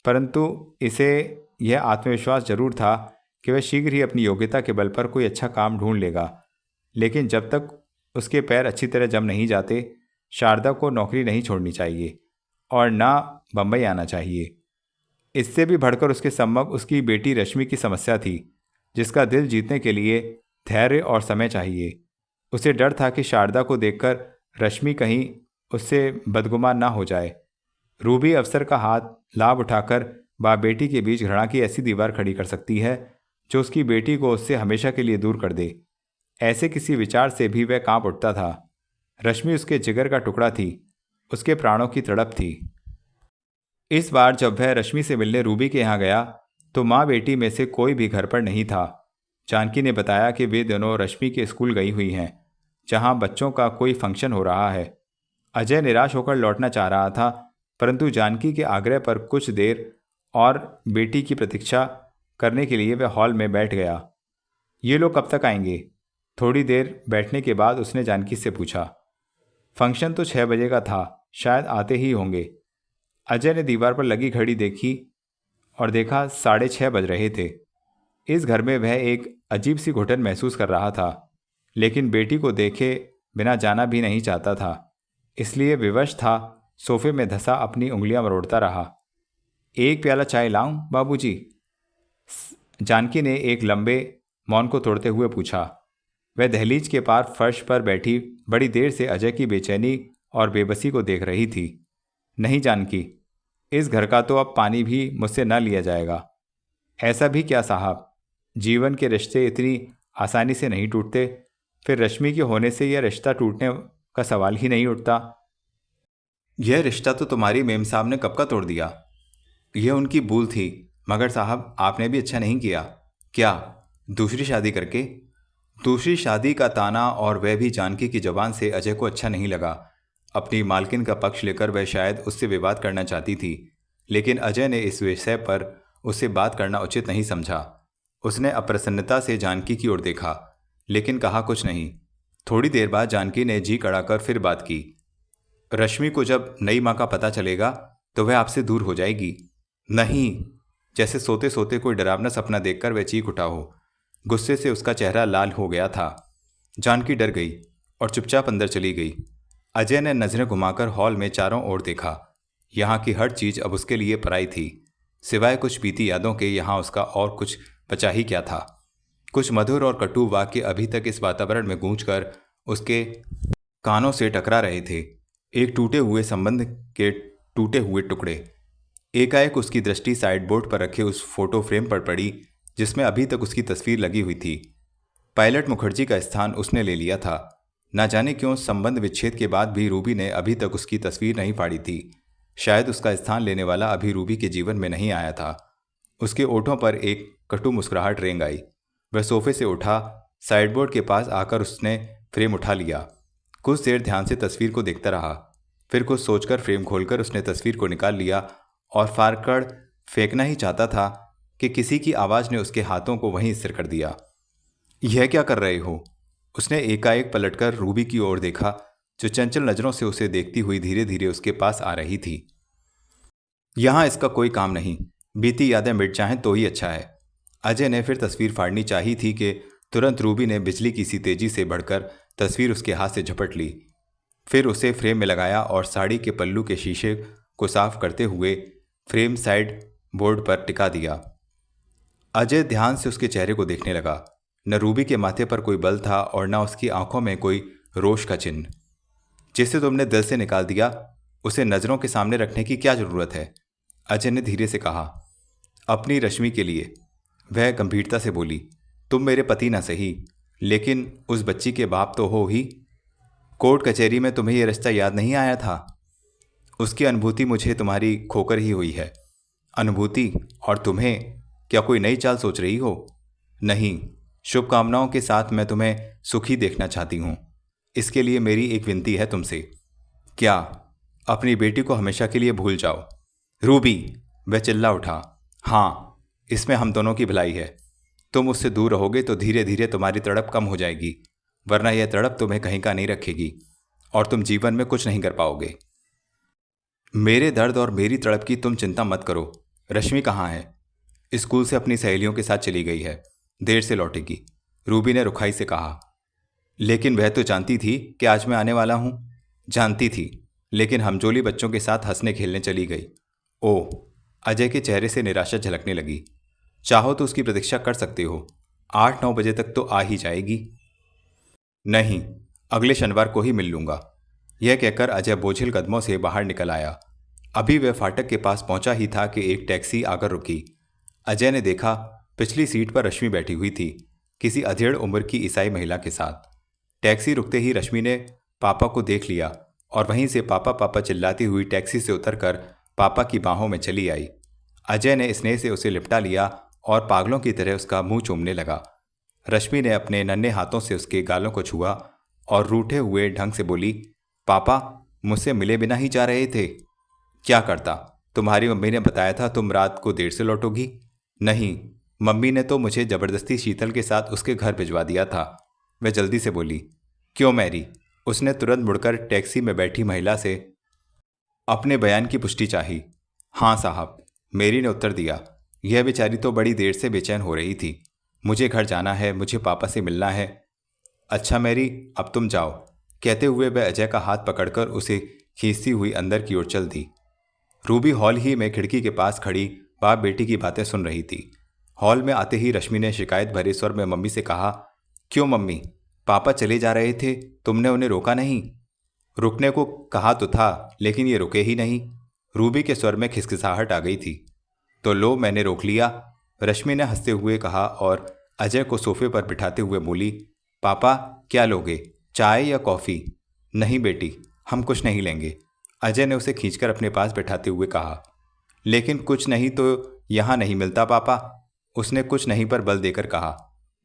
परंतु इसे यह आत्मविश्वास जरूर था कि वह शीघ्र ही अपनी योग्यता के बल पर कोई अच्छा काम ढूंढ लेगा। लेकिन जब तक उसके पैर अच्छी तरह जम नहीं जाते, शारदा को नौकरी नहीं छोड़नी चाहिए और ना बंबई आना चाहिए। इससे भी बढ़कर उसके सम्मुख उसकी बेटी रश्मि की समस्या थी, जिसका दिल जीतने के लिए धैर्य और समय चाहिए। उसे डर था कि शारदा को देखकर रश्मि कहीं उससे बदगुमान ना हो जाए। रूबी अवसर का हाथ लाभ उठाकर बाप बेटी के बीच घृणा की ऐसी दीवार खड़ी कर सकती है जो उसकी बेटी को उससे हमेशा के लिए दूर कर दे। ऐसे किसी विचार से भी वह कांप उठता था। रश्मि उसके जिगर का टुकड़ा थी, उसके प्राणों की तड़प थी। इस बार जब वह रश्मि से मिलने रूबी के यहाँ गया तो माँ बेटी में से कोई भी घर पर नहीं था। जानकी ने बताया कि वे दोनों रश्मि के स्कूल गई हुई हैं। जहां बच्चों का कोई फंक्शन हो रहा है। अजय निराश होकर लौटना चाह रहा था, परंतु जानकी के आग्रह पर कुछ देर और बेटी की प्रतीक्षा करने के लिए वह हॉल में बैठ गया। ये लोग कब तक आएंगे? थोड़ी देर बैठने के बाद उसने जानकी से पूछा। फंक्शन तो 6 बजे का था, शायद आते ही होंगे। अजय ने दीवार पर लगी घड़ी देखी और देखा 6:30 बज रहे थे। इस घर में वह एक अजीब सी घुटन महसूस कर रहा था, लेकिन बेटी को देखे बिना जाना भी नहीं चाहता था, इसलिए विवश था। सोफे में धंसा अपनी उंगलियां मरोड़ता रहा। एक प्याला चाय लाऊं बाबूजी? जानकी ने एक लंबे मौन को तोड़ते हुए पूछा। वह दहलीज के पार फर्श पर बैठी बड़ी देर से अजय की बेचैनी और बेबसी को देख रही थी। नहीं जानकी, इस घर का तो अब पानी भी मुझसे न लिया जाएगा। ऐसा भी क्या साहब, जीवन के रिश्ते इतनी आसानी से नहीं टूटते। फिर रश्मि के होने से यह रिश्ता टूटने का सवाल ही नहीं उठता। यह रिश्ता तो तुम्हारी मेम साहब ने कब का तोड़ दिया। यह उनकी भूल थी, मगर साहब आपने भी अच्छा नहीं किया। क्या, दूसरी शादी करके? दूसरी शादी का ताना, और वह भी जानकी की जबान से, अजय को अच्छा नहीं लगा। अपनी मालकिन का पक्ष लेकर वह शायद उससे विवाद करना चाहती थी, लेकिन अजय ने इस विषय पर उससे बात करना उचित नहीं समझा। उसने अप्रसन्नता से जानकी की ओर देखा, लेकिन कहा कुछ नहीं। थोड़ी देर बाद जानकी ने जी कड़ाकर फिर बात की। रश्मि को जब नई माँ का पता चलेगा तो वह आपसे दूर हो जाएगी। नहीं, जैसे सोते सोते कोई डरावना सपना देखकर वह चीख उठा हो। गुस्से से उसका चेहरा लाल हो गया था। जानकी डर गई और चुपचाप अंदर चली गई। अजय ने नजरें घुमाकर हॉल में चारों ओर देखा। यहाँ की हर चीज अब उसके लिए पराई थी। सिवाय कुछ बीती यादों के यहाँ उसका और कुछ बचा ही क्या था। कुछ मधुर और कटु वाक्य अभी तक इस वातावरण में गूंजकर उसके कानों से टकरा रहे थे। एक टूटे हुए संबंध के टूटे हुए टुकड़े। एकाएक उसकी दृष्टि साइडबोर्ड पर रखे उस फोटो फ्रेम पर पड़ी जिसमें अभी तक उसकी तस्वीर लगी हुई थी। पायलट मुखर्जी का स्थान उसने ले लिया था। ना जाने क्यों संबंध विच्छेद के बाद भी रूबी ने अभी तक उसकी तस्वीर नहीं फाड़ी थी। शायद उसका स्थान लेने वाला अभी रूबी के जीवन में नहीं आया था। उसके ओठों पर एक कटु मुस्कुराहट रेंग आई। वह सोफे से उठा, साइडबोर्ड के पास आकर उसने फ्रेम उठा लिया। कुछ देर ध्यान से तस्वीर को देखता रहा। फिर कुछ सोचकर फ्रेम खोलकर उसने तस्वीर को निकाल लिया और फाड़कर फेंकना ही चाहता था कि किसी की आवाज़ ने उसके हाथों को वहीं स्थिर कर दिया। यह क्या कर रहे हो? उसने एकाएक पलटकर रूबी की ओर देखा, जो चंचल नजरों से उसे देखती हुई धीरे धीरे उसके पास आ रही थी। यहां इसका कोई काम नहीं, बीती यादें मिट जाएं तो ही अच्छा है। अजय ने फिर तस्वीर फाड़नी चाही थी कि तुरंत रूबी ने बिजली की सी तेजी से बढ़कर तस्वीर उसके हाथ से झपट ली। फिर उसे फ्रेम में लगाया और साड़ी के पल्लू के शीशे को साफ करते हुए फ्रेम साइड बोर्ड पर टिका दिया। अजय ध्यान से उसके चेहरे को देखने लगा। न रूबी के माथे पर कोई बल था और न उसकी आंखों में कोई रोष का चिन्ह। जिसे तुमने दिल से निकाल दिया, उसे नजरों के सामने रखने की क्या जरूरत है? अजय ने धीरे से कहा। अपनी रश्मि के लिए, वह गंभीरता से बोली। तुम मेरे पति ना सही, लेकिन उस बच्ची के बाप तो हो ही। कोर्ट कचहरी में तुम्हें यह रिश्ता याद नहीं आया था? उसकी अनुभूति मुझे तुम्हारी खोकर ही हुई है। अनुभूति? और तुम्हें क्या कोई नई चाल सोच रही हो? नहीं, शुभकामनाओं के साथ मैं तुम्हें सुखी देखना चाहती हूँ। इसके लिए मेरी एक विनती है तुमसे। क्या? अपनी बेटी को हमेशा के लिए भूल जाओ। रूबी, वह चिल्ला उठा। हाँ, इसमें हम दोनों की भलाई है। तुम उससे दूर रहोगे तो धीरे धीरे तुम्हारी तड़प कम हो जाएगी, वरना यह तड़प तुम्हें कहीं का नहीं रखेगी और तुम जीवन में कुछ नहीं कर पाओगे। मेरे दर्द और मेरी तड़प की तुम चिंता मत करो। रश्मि कहाँ है? स्कूल से अपनी सहेलियों के साथ चली गई है, देर से लौटेगी, रूबी ने रुखाई से कहा। लेकिन वह तो जानती थी कि आज मैं आने वाला हूं। जानती थी, लेकिन हमजोली बच्चों के साथ हंसने खेलने चली गई। ओह, अजय के चेहरे से निराशा झलकने लगी। चाहो तो उसकी प्रतीक्षा कर सकते हो, 8-9 बजे तक तो आ ही जाएगी। नहीं, अगले शनिवार को ही मिल लूंगा। यह कहकर अजय बोझिल कदमों से बाहर निकल आया। अभी वह फाटक के पास पहुंचा ही था कि एक टैक्सी आकर रुकी। अजय ने देखा, पिछली सीट पर रश्मि बैठी हुई थी, किसी अधेड़ उम्र की ईसाई महिला के साथ। टैक्सी रुकते ही रश्मि ने पापा को देख लिया और वहीं से पापा पापा चिल्लाती हुई टैक्सी से उतरकर पापा की बाहों में चली आई। अजय ने स्नेह से उसे लिपटा लिया और पागलों की तरह उसका मुंह चूमने लगा। रश्मि ने अपने नन्हे हाथों से उसके गालों को छुआ और रूठे हुए ढंग से बोली, पापा मुझसे मिले बिना ही जा रहे थे। क्या करता? तुम्हारी मम्मी ने बताया था तुम रात को देर से लौटोगी। नहीं, मम्मी ने तो मुझे जबरदस्ती शीतल के साथ उसके घर भिजवा दिया था। वह जल्दी से बोली। क्यों मैरी? उसने तुरंत मुड़कर टैक्सी में बैठी महिला से अपने बयान की पुष्टि चाही। हाँ साहब, मेरी ने उत्तर दिया। यह बेचारी तो बड़ी देर से बेचैन हो रही थी। मुझे घर जाना है, मुझे पापा से मिलना है। अच्छा मैरी, अब तुम जाओ, कहते हुए वह अजय का हाथ पकड़कर उसे खींचती हुई अंदर की ओर चल दी। रूबी हॉल ही में खिड़की के पास खड़ी बाप बेटी की बातें सुन रही थी। हॉल में आते ही रश्मि ने शिकायत भरे स्वर में मम्मी से कहा, क्यों मम्मी, पापा चले जा रहे थे, तुमने उन्हें रोका नहीं? रुकने को कहा तो था, लेकिन ये रुके ही नहीं। रूबी के स्वर में खिसखिसाहट आ गई थी। तो लो, मैंने रोक लिया, रश्मि ने हंसते हुए कहा और अजय को सोफे पर बिठाते हुए बोली, पापा क्या लोगे, चाय या कॉफ़ी? नहीं बेटी, हम कुछ नहीं लेंगे, अजय ने उसे खींचकर अपने पास बैठाते हुए कहा। लेकिन कुछ नहीं तो यहाँ नहीं मिलता पापा, उसने कुछ नहीं पर बल देकर कहा।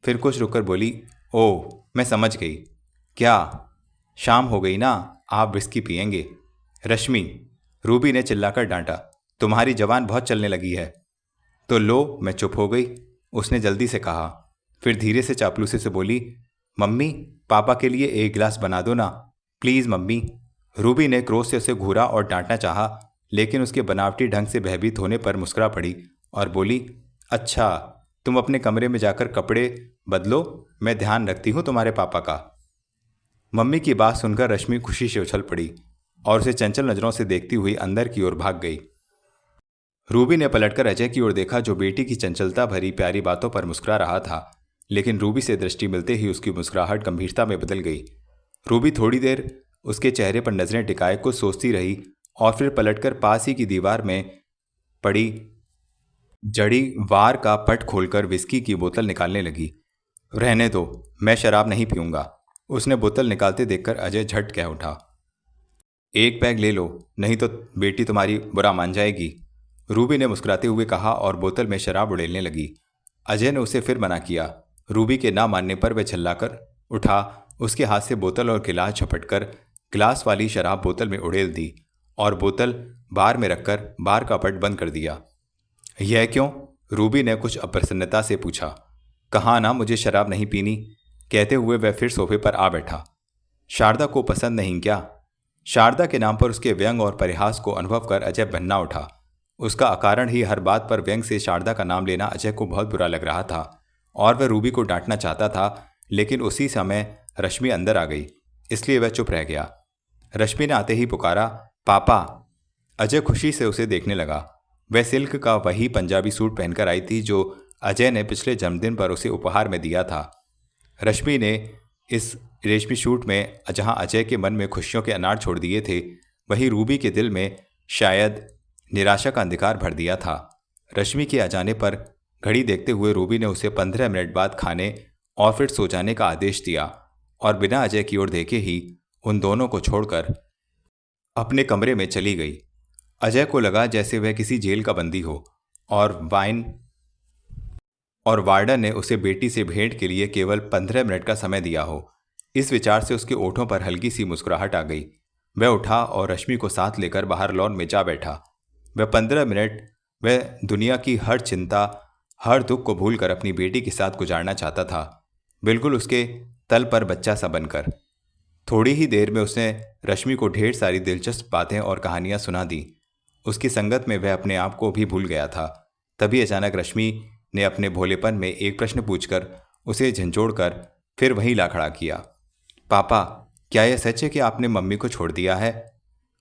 फिर कुछ रुककर बोली, ओह मैं समझ गई। क्या? शाम हो गई ना, आप विस्की पिएंगे? रश्मि, रूबी ने चिल्लाकर डांटा, तुम्हारी जबान बहुत चलने लगी है। तो लो, मैं चुप हो गई, उसने जल्दी से कहा। फिर धीरे से चापलूसी से बोली, मम्मी पापा के लिए एक गिलास बना दो ना, प्लीज़ मम्मी। रूबी ने क्रोध से उसे घूरा और डांटना चाहा, लेकिन उसके बनावटी ढंग से भयभीत होने पर मुस्कुरा पड़ी और बोली, अच्छा तुम अपने कमरे में जाकर कपड़े बदलो, मैं ध्यान रखती हूँ तुम्हारे पापा का। मम्मी की बात सुनकर रश्मि खुशी से उछल पड़ी और उसे चंचल नजरों से देखती हुई अंदर की ओर भाग गई। रूबी ने पलटकर अजय की ओर देखा, जो बेटी की चंचलता भरी प्यारी बातों पर मुस्कुरा रहा था, लेकिन रूबी से दृष्टि मिलते ही उसकी मुस्कुराहट गंभीरता में बदल गई। रूबी थोड़ी देर उसके चेहरे पर नजरें टिकाए कुछ सोचती रही और फिर पलटकर पास ही की दीवार में पड़ी जड़ी वार का पट खोलकर विस्की की बोतल निकालने लगी। रहने दो, मैं शराब नहीं पीऊंगा, उसने बोतल निकालते देखकर अजय झट कह उठा। एक पैग ले लो, नहीं तो बेटी तुम्हारी बुरा मान जाएगी, रूबी ने मुस्कुराते हुए कहा और बोतल में शराब उड़ेलने लगी। अजय ने उसे फिर मना किया। रूबी के ना मानने पर वह चिल्लाकर उठा, उसके हाथ से बोतल और गिलास झपटकर गिलास वाली शराब बोतल में उड़ेल दी और बोतल बार में रखकर बार का पट बंद कर दिया। यह क्यों? रूबी ने कुछ अप्रसन्नता से पूछा। कहा ना मुझे शराब नहीं पीनी, कहते हुए वह फिर सोफे पर आ बैठा। शारदा को पसंद नहीं क्या? शारदा के नाम पर उसके व्यंग और परिहास को अनुभव कर अजय बन्ना उठा। उसका अकारण ही हर बात पर व्यंग से शारदा का नाम लेना अजय को बहुत बुरा लग रहा था और वह रूबी को डांटना चाहता था, लेकिन उसी समय रश्मि अंदर आ गई, इसलिए वह चुप रह गया। रश्मि ने आते ही पुकारा, पापा। अजय खुशी से उसे देखने लगा। वह सिल्क का वही पंजाबी सूट पहनकर आई थी जो अजय ने पिछले जन्मदिन पर उसे उपहार में दिया था। रश्मि ने इस रेशमी सूट में जहां अजय के मन में खुशियों के अनार छोड़ दिए थे, वहीं रूबी के दिल में शायद निराशा का अंधकार भर दिया था। रश्मि के आ जाने पर घड़ी देखते हुए रूबी ने उसे 15 मिनट बाद खाने और फिर सो जाने का आदेश दिया और बिना अजय की ओर देखे ही उन दोनों को छोड़कर अपने कमरे में चली गई। अजय को लगा जैसे वह किसी जेल का बंदी हो और वार्डन ने उसे बेटी से भेंट के लिए केवल 15 मिनट का समय दिया हो। इस विचार से उसके ओठों पर हल्की सी मुस्कुराहट आ गई। वह उठा और रश्मि को साथ लेकर बाहर लॉन में जा बैठा। वह 15 मिनट वह दुनिया की हर चिंता, हर दुख को भूलकर अपनी बेटी के साथ गुजारना चाहता था, बिल्कुल उसके तल पर बच्चा सा बनकर। थोड़ी ही देर में उसने रश्मि को ढेर सारी दिलचस्प बातें और कहानियां सुना दी। उसकी संगत में वह अपने आप को भी भूल गया था। तभी अचानक रश्मि ने अपने भोलेपन में एक प्रश्न पूछकर उसे झंझोड़कर फिर वहीं ला खड़ा किया। पापा, क्या यह सच है कि आपने मम्मी को छोड़ दिया है?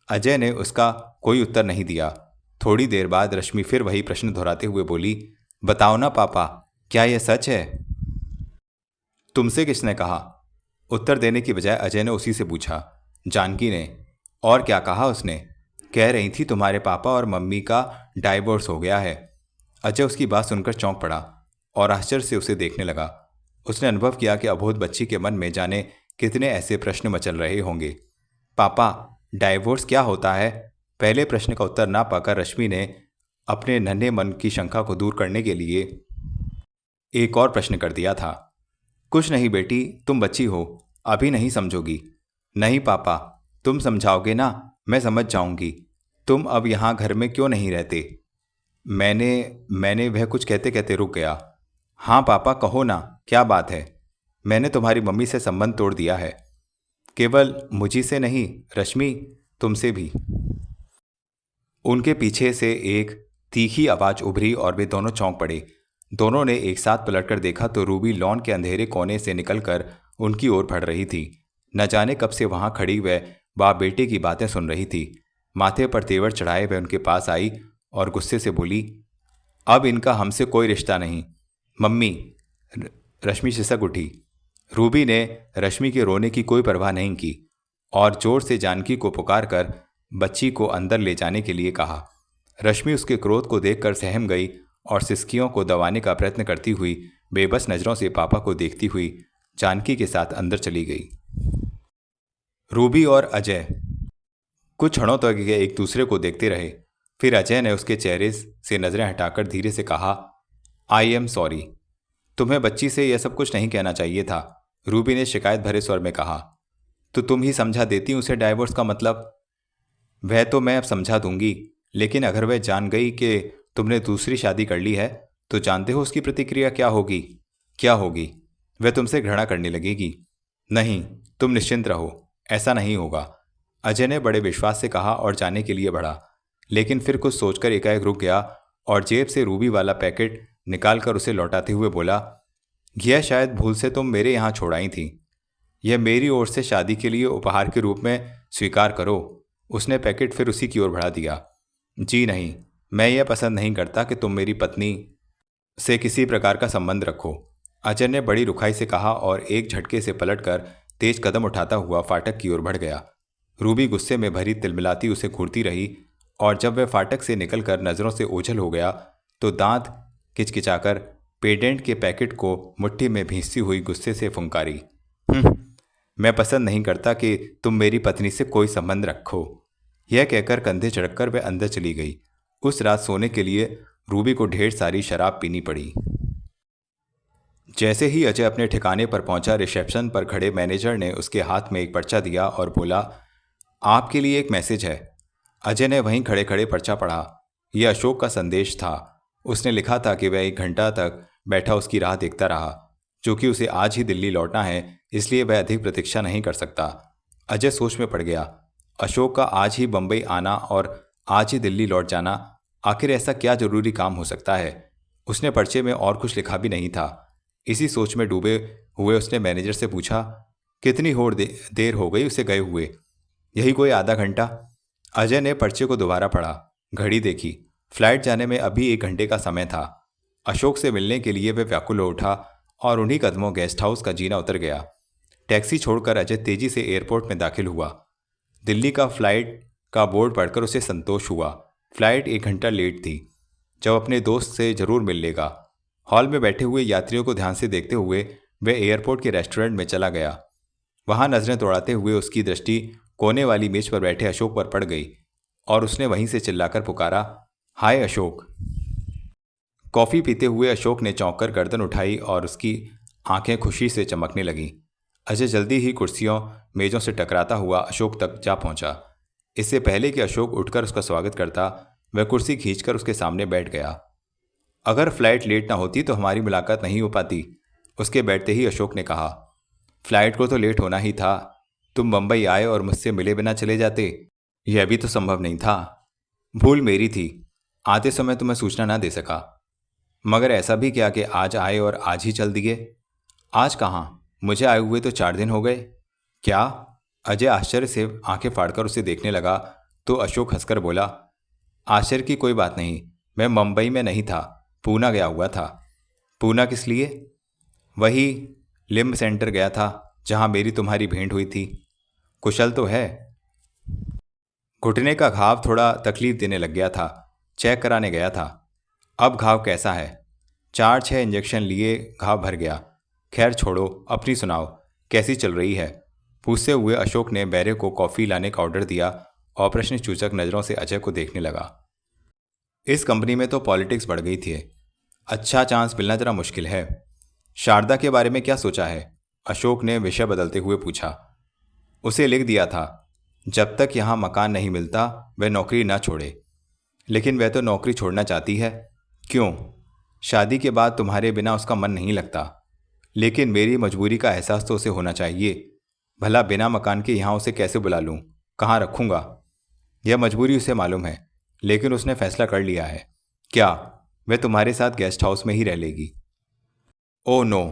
अजय ने उसका कोई उत्तर नहीं दिया। थोड़ी देर बाद रश्मि फिर वही प्रश्न दोहराते हुए बोली, बताओ ना पापा, क्या यह सच है? तुमसे किसने कहा? उत्तर देने की बजाय अजय ने उसी से पूछा। जानकी ने। और क्या कहा उसने? कह रही थी तुम्हारे पापा और मम्मी का डाइवोर्स हो गया है। अजय उसकी बात सुनकर चौंक पड़ा और आश्चर्य से उसे देखने लगा। उसने अनुभव किया कि अबोध बच्ची के मन में जाने कितने ऐसे प्रश्न मचल रहे होंगे। पापा, डाइवोर्स क्या होता है? पहले प्रश्न का उत्तर ना पाकर रश्मि ने अपने नन्हे मन की शंका को दूर करने के लिए एक और प्रश्न कर दिया था। कुछ नहीं बेटी, तुम बच्ची हो, अभी नहीं समझोगी? नहीं पापा, तुम समझाओगे ना, मैं समझ जाऊंगी। तुम अब यहाँ घर में क्यों नहीं रहते? मैंने मैंने वह कुछ कहते कहते रुक गया। हाँ पापा, कहो ना, क्या बात है? मैंने तुम्हारी मम्मी से संबंध तोड़ दिया है। केवल मुझी से नहीं रश्मि, तुमसे भी। उनके पीछे से एक तीखी आवाज उभरी और वे दोनों चौंक पड़े। दोनों ने एक साथ पलटकर देखा तो रूबी लॉन के अंधेरे कोने से निकलकर उनकी ओर बढ़ रही थी। न जाने कब से वहां खड़ी वह बाप बेटे की बातें सुन रही थी। माथे पर तेवर चढ़ाए वह उनके पास आई और गुस्से से बोली, अब इनका हमसे कोई रिश्ता नहीं। मम्मी। रश्मि सिसक उठी। रूबी ने रश्मि के रोने की कोई परवाह नहीं की और जोर से जानकी को पुकार कर बच्ची को अंदर ले जाने के लिए कहा। रश्मि उसके क्रोध को देखकर सहम गई और सिसकियों को दबाने का प्रयत्न करती हुई बेबस नजरों से पापा को देखती हुई जानकी के साथ अंदर चली गई। रूबी और अजय कुछ क्षणों तक एक दूसरे को देखते रहे। फिर अजय ने उसके चेहरे से नजरें हटाकर धीरे से कहा, आई एम सॉरी। तुम्हें बच्ची से यह सब कुछ नहीं कहना चाहिए था, रूबी ने शिकायत भरे स्वर में कहा। तो तुम ही समझा देती उसे डाइवोर्स का मतलब। वह तो मैं अब समझा दूंगी, लेकिन अगर वह जान गई कि तुमने दूसरी शादी कर ली है तो जानते हो उसकी प्रतिक्रिया क्या होगी? क्या होगी? वह तुमसे घृणा करने लगेगी। नहीं, तुम निश्चिंत रहो, ऐसा नहीं होगा, अजय ने बड़े विश्वास से कहा और जाने के लिए बढ़ा। लेकिन फिर कुछ सोचकर एकाएक रुक गया और जेब से रूबी वाला पैकेट निकालकर उसे लौटाते हुए बोला, यह शायद भूल से तुम मेरे यहाँ छोड़ आई थी। यह मेरी ओर से शादी के लिए उपहार के रूप में स्वीकार करो। उसने पैकेट फिर उसी की ओर बढ़ा दिया। जी नहीं, मैं यह पसंद नहीं करता कि तुम मेरी पत्नी से किसी प्रकार का संबंध रखो, अजय ने बड़ी रुखाई से कहा और एक झटके से पलटकर तेज कदम उठाता हुआ फाटक की ओर बढ़ गया। रूबी गुस्से में भरी तिलमिलाती उसे घूरती रही और जब वह फाटक से निकलकर नजरों से ओझल हो गया तो दांत किचकिचाकर पेडेंट के पैकेट को मुट्ठी में भींचती हुई गुस्से से फुंकारी, मैं पसंद नहीं करता कि तुम मेरी पत्नी से कोई संबंध रखो। यह कहकर कंधे चढ़कर वह अंदर चली गई। उस रात सोने के लिए रूबी को ढेर सारी शराब पीनी पड़ी। जैसे ही अजय अपने ठिकाने पर पहुंचा, रिसेप्शन पर खड़े मैनेजर ने उसके हाथ में एक पर्चा दिया और बोला, आपके लिए एक मैसेज है। अजय ने वहीं खड़े खड़े पर्चा पढ़ा। यह अशोक का संदेश था। उसने लिखा था कि वह 1 घंटा तक बैठा उसकी राह देखता रहा। चूंकि उसे आज ही दिल्ली लौटना है, इसलिए वह अधिक प्रतीक्षा नहीं कर सकता। अजय सोच में पड़ गया। अशोक का आज ही बंबई आना और आज ही दिल्ली लौट जाना, आखिर ऐसा क्या जरूरी काम हो सकता है? उसने पर्चे में और कुछ लिखा भी नहीं था। इसी सोच में डूबे हुए उसने मैनेजर से पूछा, कितनी देर हो गई उसे गए हुए? यही कोई आधा घंटा। अजय ने पर्चे को दोबारा पढ़ा, घड़ी देखी। फ्लाइट जाने में अभी 1 घंटे का समय था। अशोक से मिलने के लिए वह व्याकुल हो उठा और उन्हीं कदमों गेस्ट हाउस का जीना उतर गया। टैक्सी छोड़कर अजय तेजी से एयरपोर्ट में दाखिल हुआ। दिल्ली का फ्लाइट का बोर्ड पढ़कर उसे संतोष हुआ। फ्लाइट 1 घंटा लेट थी। जब अपने दोस्त से जरूर मिल लेगा। हॉल में बैठे हुए यात्रियों को ध्यान से देखते हुए वह एयरपोर्ट के रेस्टोरेंट में चला गया। वहां नजरें दौड़ाते हुए उसकी दृष्टि कोने वाली मेज पर बैठे अशोक पर पड़ गई और उसने वहीं से चिल्लाकर पुकारा, हाय अशोक। कॉफी पीते हुए अशोक ने चौंक कर गर्दन उठाई और उसकी आंखें खुशी से चमकने लगीं। अजय जल्दी ही कुर्सियों मेजों से टकराता हुआ अशोक तक जा पहुंचा। इससे पहले कि अशोक उठकर उसका स्वागत करता, वह कुर्सी खींचकर उसके सामने बैठ गया। अगर फ्लाइट लेट ना होती तो हमारी मुलाकात नहीं हो पाती, उसके बैठते ही अशोक ने कहा। फ्लाइट को तो लेट होना ही था। तुम बंबई आए और मुझसे मिले बिना चले जाते, यह भी तो संभव नहीं था। भूल मेरी थी, आते समय तुम्हें सूचना ना दे सका। मगर ऐसा भी क्या कि आज आए और आज ही चल दिए? आज कहाँ, मुझे आए हुए तो 4 दिन हो गए। क्या? अजय आश्चर्य से आंखें फाड़कर उसे देखने लगा तो अशोक हंसकर बोला, आश्चर्य की कोई बात नहीं, मैं मुंबई में नहीं था, पूना गया हुआ था। पूना किस लिए? वही लिम्ब सेंटर गया था जहां मेरी तुम्हारी भेंट हुई थी। कुशल तो है? घुटने का घाव थोड़ा तकलीफ देने लग गया था, चेक कराने गया था। अब घाव कैसा है? 4-6 इंजेक्शन लिए घाव भर गया। खैर छोड़ो, अपनी सुनाओ, कैसी चल रही है? पूछते हुए अशोक ने बैरे को कॉफ़ी लाने का ऑर्डर दिया और प्रश्न सूचक नज़रों से अजय को देखने लगा। इस कंपनी में तो पॉलिटिक्स बढ़ गई थी। अच्छा चांस मिलना जरा मुश्किल है। शारदा के बारे में क्या सोचा है? अशोक ने विषय बदलते हुए पूछा। उसे लिख दिया था, जब तक यहाँ मकान नहीं मिलता वह नौकरी ना छोड़े। लेकिन वह तो नौकरी छोड़ना चाहती है। क्यों? शादी के बाद तुम्हारे बिना उसका मन नहीं लगता। लेकिन मेरी मजबूरी का एहसास तो उसे होना चाहिए। भला बिना मकान के यहाँ उसे कैसे बुला लूँ, कहाँ रखूँगा? यह मजबूरी उसे मालूम है, लेकिन उसने फैसला कर लिया है। क्या वह तुम्हारे साथ गेस्ट हाउस में ही रह लेगी? Oh no,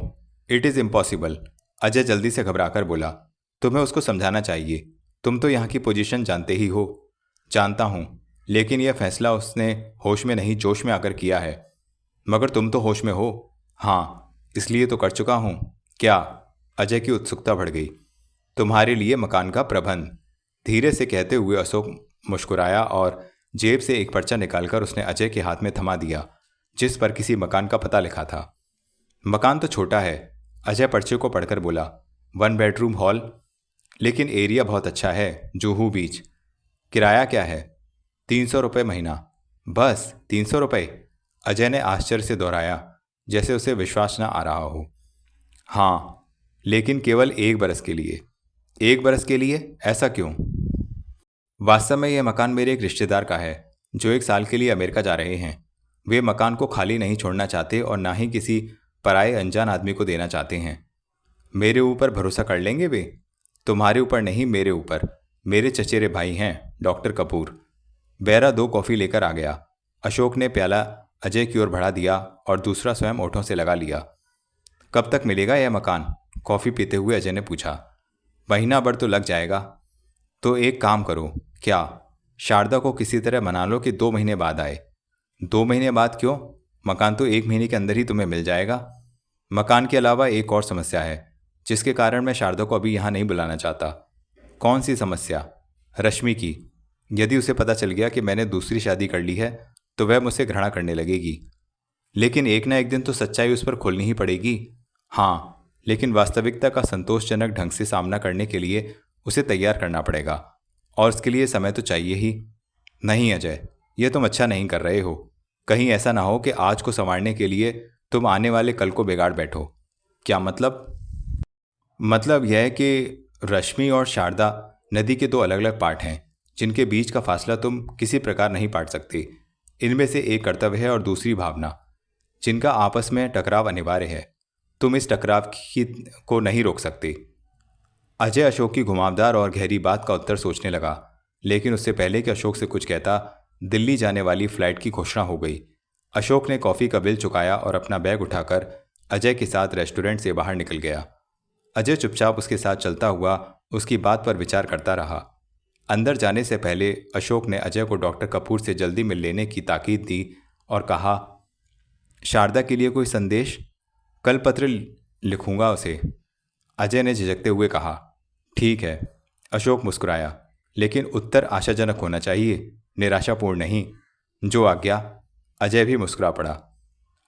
it is impossible. Ajay जल्दी से घबराकर बोला। तुम्हें उसको समझाना चाहिए। तुम तो यहाँ की पोजीशन जानते ही हो। जानता हूँ, लेकिन यह फैसला उसने होश में नहीं जोश में आकर किया है। मगर तुम तो होश में हो। हाँ, इसलिए तो कर चुका हूँ। क्या? अजय की उत्सुकता बढ़ गई। तुम्हारे लिए मकान का प्रबंध, धीरे से कहते हुए अशोक मुस्कुराया और जेब से एक पर्चा निकालकर उसने अजय के हाथ में थमा दिया, जिस पर किसी मकान का पता लिखा था। मकान तो छोटा है, अजय पर्चे को पढ़कर बोला। 1 बेडरूम हॉल, लेकिन एरिया बहुत अच्छा है, जुहू बीच। किराया क्या है? 300 रुपये महीना। बस 300 रुपये? अजय ने आश्चर्य से दोहराया, जैसे उसे विश्वास न आ रहा हो। हाँ, लेकिन केवल 1 बरस के लिए। 1 बरस के लिए? ऐसा क्यों? वास्तव में यह मकान मेरे एक रिश्तेदार का है, जो 1 साल के लिए अमेरिका जा रहे हैं। वे मकान को खाली नहीं छोड़ना चाहते और ना ही किसी पराये अनजान आदमी को देना चाहते हैं। मेरे ऊपर भरोसा कर लेंगे वे? तुम्हारे ऊपर नहीं, मेरे ऊपर। मेरे चचेरे भाई हैं, डॉक्टर कपूर। बैरा 2 कॉफ़ी लेकर आ गया। अशोक ने प्याला अजय की ओर बढ़ा दिया और दूसरा स्वयं ओठों से लगा लिया। कब तक मिलेगा यह मकान? कॉफ़ी पीते हुए अजय ने पूछा। महीना भर तो लग जाएगा। तो एक काम करो। क्या? शारदा को किसी तरह मना लो कि 2 महीने बाद आए। 2 महीने बाद क्यों? मकान तो 1 महीने के अंदर ही तुम्हें मिल जाएगा। मकान के अलावा एक और समस्या है, जिसके कारण मैं शारदा को अभी यहाँ नहीं बुलाना चाहता। कौन सी समस्या? रश्मि की। यदि उसे पता चल गया कि मैंने दूसरी शादी कर ली है तो वह मुझसे घृणा करने लगेगी। लेकिन एक ना एक दिन तो सच्चाई उस पर खोलनी ही पड़ेगी। हाँ, लेकिन वास्तविकता का संतोषजनक ढंग से सामना करने के लिए उसे तैयार करना पड़ेगा, और उसके लिए समय तो चाहिए ही। नहीं अजय, यह तुम अच्छा नहीं कर रहे हो। कहीं ऐसा ना हो कि आज को संवारने के लिए तुम आने वाले कल को बिगाड़ बैठो। क्या मतलब? मतलब यह है कि रश्मि और शारदा नदी के 2 अलग अलग पार्ट हैं, जिनके बीच का फासला तुम किसी प्रकार नहीं पाट सकते। इनमें से एक कर्तव्य है और दूसरी भावना, जिनका आपस में टकराव अनिवार्य है। तुम इस टकराव को नहीं रोक सकते। अजय अशोक की घुमावदार और गहरी बात का उत्तर सोचने लगा, लेकिन उससे पहले कि अशोक से कुछ कहता, दिल्ली जाने वाली फ्लाइट की घोषणा हो गई। अशोक ने कॉफ़ी का बिल चुकाया और अपना बैग उठाकर अजय के साथ रेस्टोरेंट से बाहर निकल गया। अजय चुपचाप उसके साथ चलता हुआ उसकी बात पर विचार करता रहा। अंदर जाने से पहले अशोक ने अजय को डॉक्टर कपूर से जल्दी मिल लेने की ताकीद दी और कहा, शारदा के लिए कोई संदेश? कल पत्र लिखूंगा उसे। अजय ने झिझकते हुए कहा। ठीक है। अशोक मुस्कुराया, लेकिन उत्तर आशाजनक होना चाहिए, निराशापूर्ण नहीं। जो आज्ञा। अजय भी मुस्कुरा पड़ा।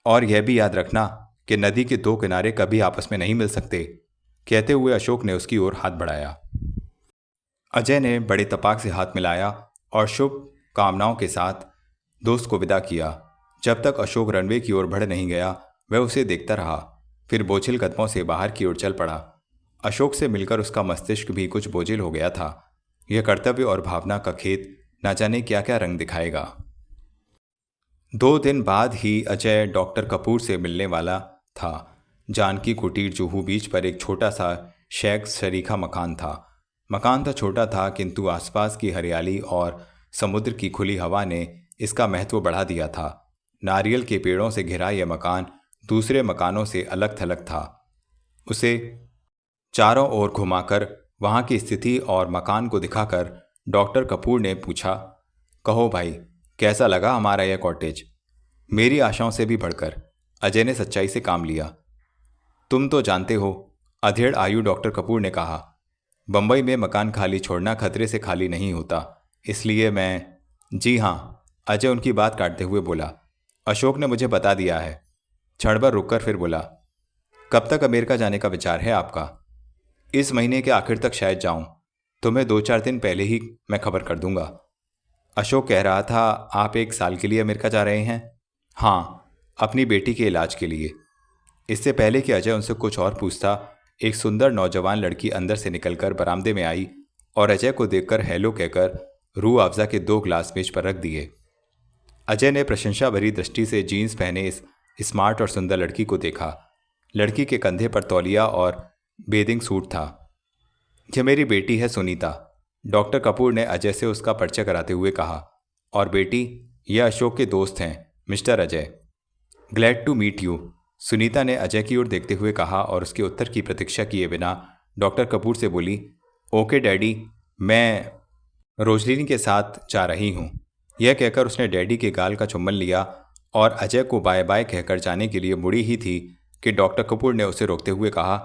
और यह भी याद रखना कि नदी के 2 किनारे कभी आपस में नहीं मिल सकते। कहते हुए अशोक ने उसकी ओर हाथ बढ़ाया। अजय ने बड़े तपाक से हाथ मिलाया और शुभ कामनाओं के साथ दोस्त को विदा किया। जब तक अशोक रनवे की ओर बढ़ नहीं गया, वह उसे देखता रहा, फिर बोझिल कदमों से बाहर की ओर चल पड़ा। अशोक से मिलकर उसका मस्तिष्क भी कुछ बोझिल हो गया था। यह कर्तव्य और भावना का खेत न जाने क्या क्या रंग दिखाएगा। 2 दिन बाद ही अजय डॉक्टर कपूर से मिलने वाला था। जानकी कुटीर जुहू बीच पर एक छोटा सा शैक शरीखा मकान था। मकान तो छोटा था, किंतु आसपास की हरियाली और समुद्र की खुली हवा ने इसका महत्व बढ़ा दिया था। नारियल के पेड़ों से घिरा यह मकान दूसरे मकानों से अलग थलग था। उसे चारों ओर घुमाकर वहाँ की स्थिति और मकान को दिखाकर डॉक्टर कपूर ने पूछा, कहो भाई, कैसा लगा हमारा यह कॉटेज? मेरी आशाओं से भी बढ़कर, अजय ने सच्चाई से काम लिया। तुम तो जानते हो, अधेड़ आयु डॉक्टर कपूर ने कहा, बंबई में मकान खाली छोड़ना खतरे से खाली नहीं होता, इसलिए मैं। जी हाँ, अजय उनकी बात काटते हुए बोला। अशोक ने मुझे बता दिया है। क्षण भर रुककर फिर बोला, कब तक अमेरिका जाने का विचार है आपका? इस महीने के आखिर तक शायद जाऊं। तुम्हें 2-4 दिन पहले ही मैं खबर कर दूंगा। अशोक कह रहा था, आप 1 साल के लिए अमेरिका जा रहे हैं? हाँ, अपनी बेटी के इलाज के लिए। इससे पहले कि अजय उनसे कुछ और पूछता, एक सुंदर नौजवान लड़की अंदर से निकलकर बरामदे में आई और अजय को देखकर हेलो कहकर रूह अफ़ज़ा के 2 ग्लास मेज पर रख दिए। अजय ने प्रशंसा भरी दृष्टि से जीन्स पहने इस स्मार्ट और सुंदर लड़की को देखा। लड़की के कंधे पर तौलिया और बेदिंग सूट था। यह मेरी बेटी है सुनीता, डॉक्टर कपूर ने अजय से उसका परिचय कराते हुए कहा। और बेटी, यह अशोक के दोस्त हैं, mister Ajay. Glad to meet you, Sunita ने अजय की ओर देखते हुए कहा और उसके उत्तर की प्रतीक्षा किए बिना डॉक्टर कपूर से बोली, ओके डैडी, मैं रोजलिनी के साथ जा रही हूँ। यह कहकर उसने डैडी के गाल का चुम्बन लिया और अजय को बाय बाय कहकर जाने के लिए मुड़ी ही थी कि डॉक्टर कपूर ने उसे रोकते हुए कहा,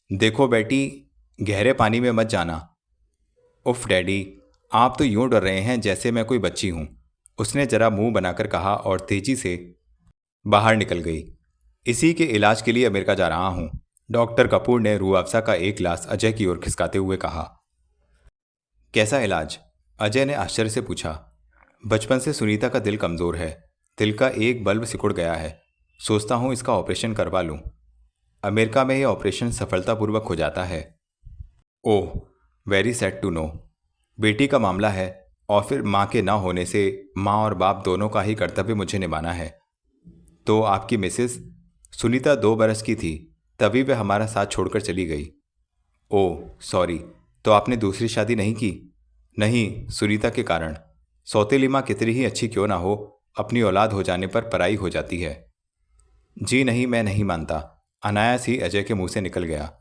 देखो बेटी, गहरे पानी में मत जाना। उफ डैडी, आप तो यूं डर रहे हैं जैसे मैं कोई बच्ची हूं, उसने जरा मुंह बनाकर कहा और तेजी से बाहर निकल गई। इसी के इलाज के लिए अमेरिका जा रहा हूं, डॉक्टर कपूर ने रूह अफ़ज़ा का एक गिलास अजय की ओर खिसकाते हुए कहा। कैसा इलाज? अजय ने आश्चर्य से पूछा। बचपन से सुनीता का दिल कमज़ोर है, दिल का एक बल्ब सिकुड़ गया है, सोचता हूं इसका ऑपरेशन करवा लूं। अमेरिका में यह ऑपरेशन सफलतापूर्वक हो जाता है। ओह, वेरी सैड टू नो। बेटी का मामला है और फिर माँ के ना होने से माँ और बाप दोनों का ही कर्तव्य मुझे निभाना है। तो आपकी मिसेस? सुनीता 2 बरस की थी तभी वह हमारा साथ छोड़कर चली गई। ओह सॉरी, तो आपने दूसरी शादी नहीं की? नहीं, सुनीता के कारण। सौतेली माँ कितनी ही अच्छी क्यों ना हो, अपनी औलाद हो जाने पर पराई हो जाती है। जी नहीं, मैं नहीं मानता, अनायास ही अजय के मुंह से निकल गया।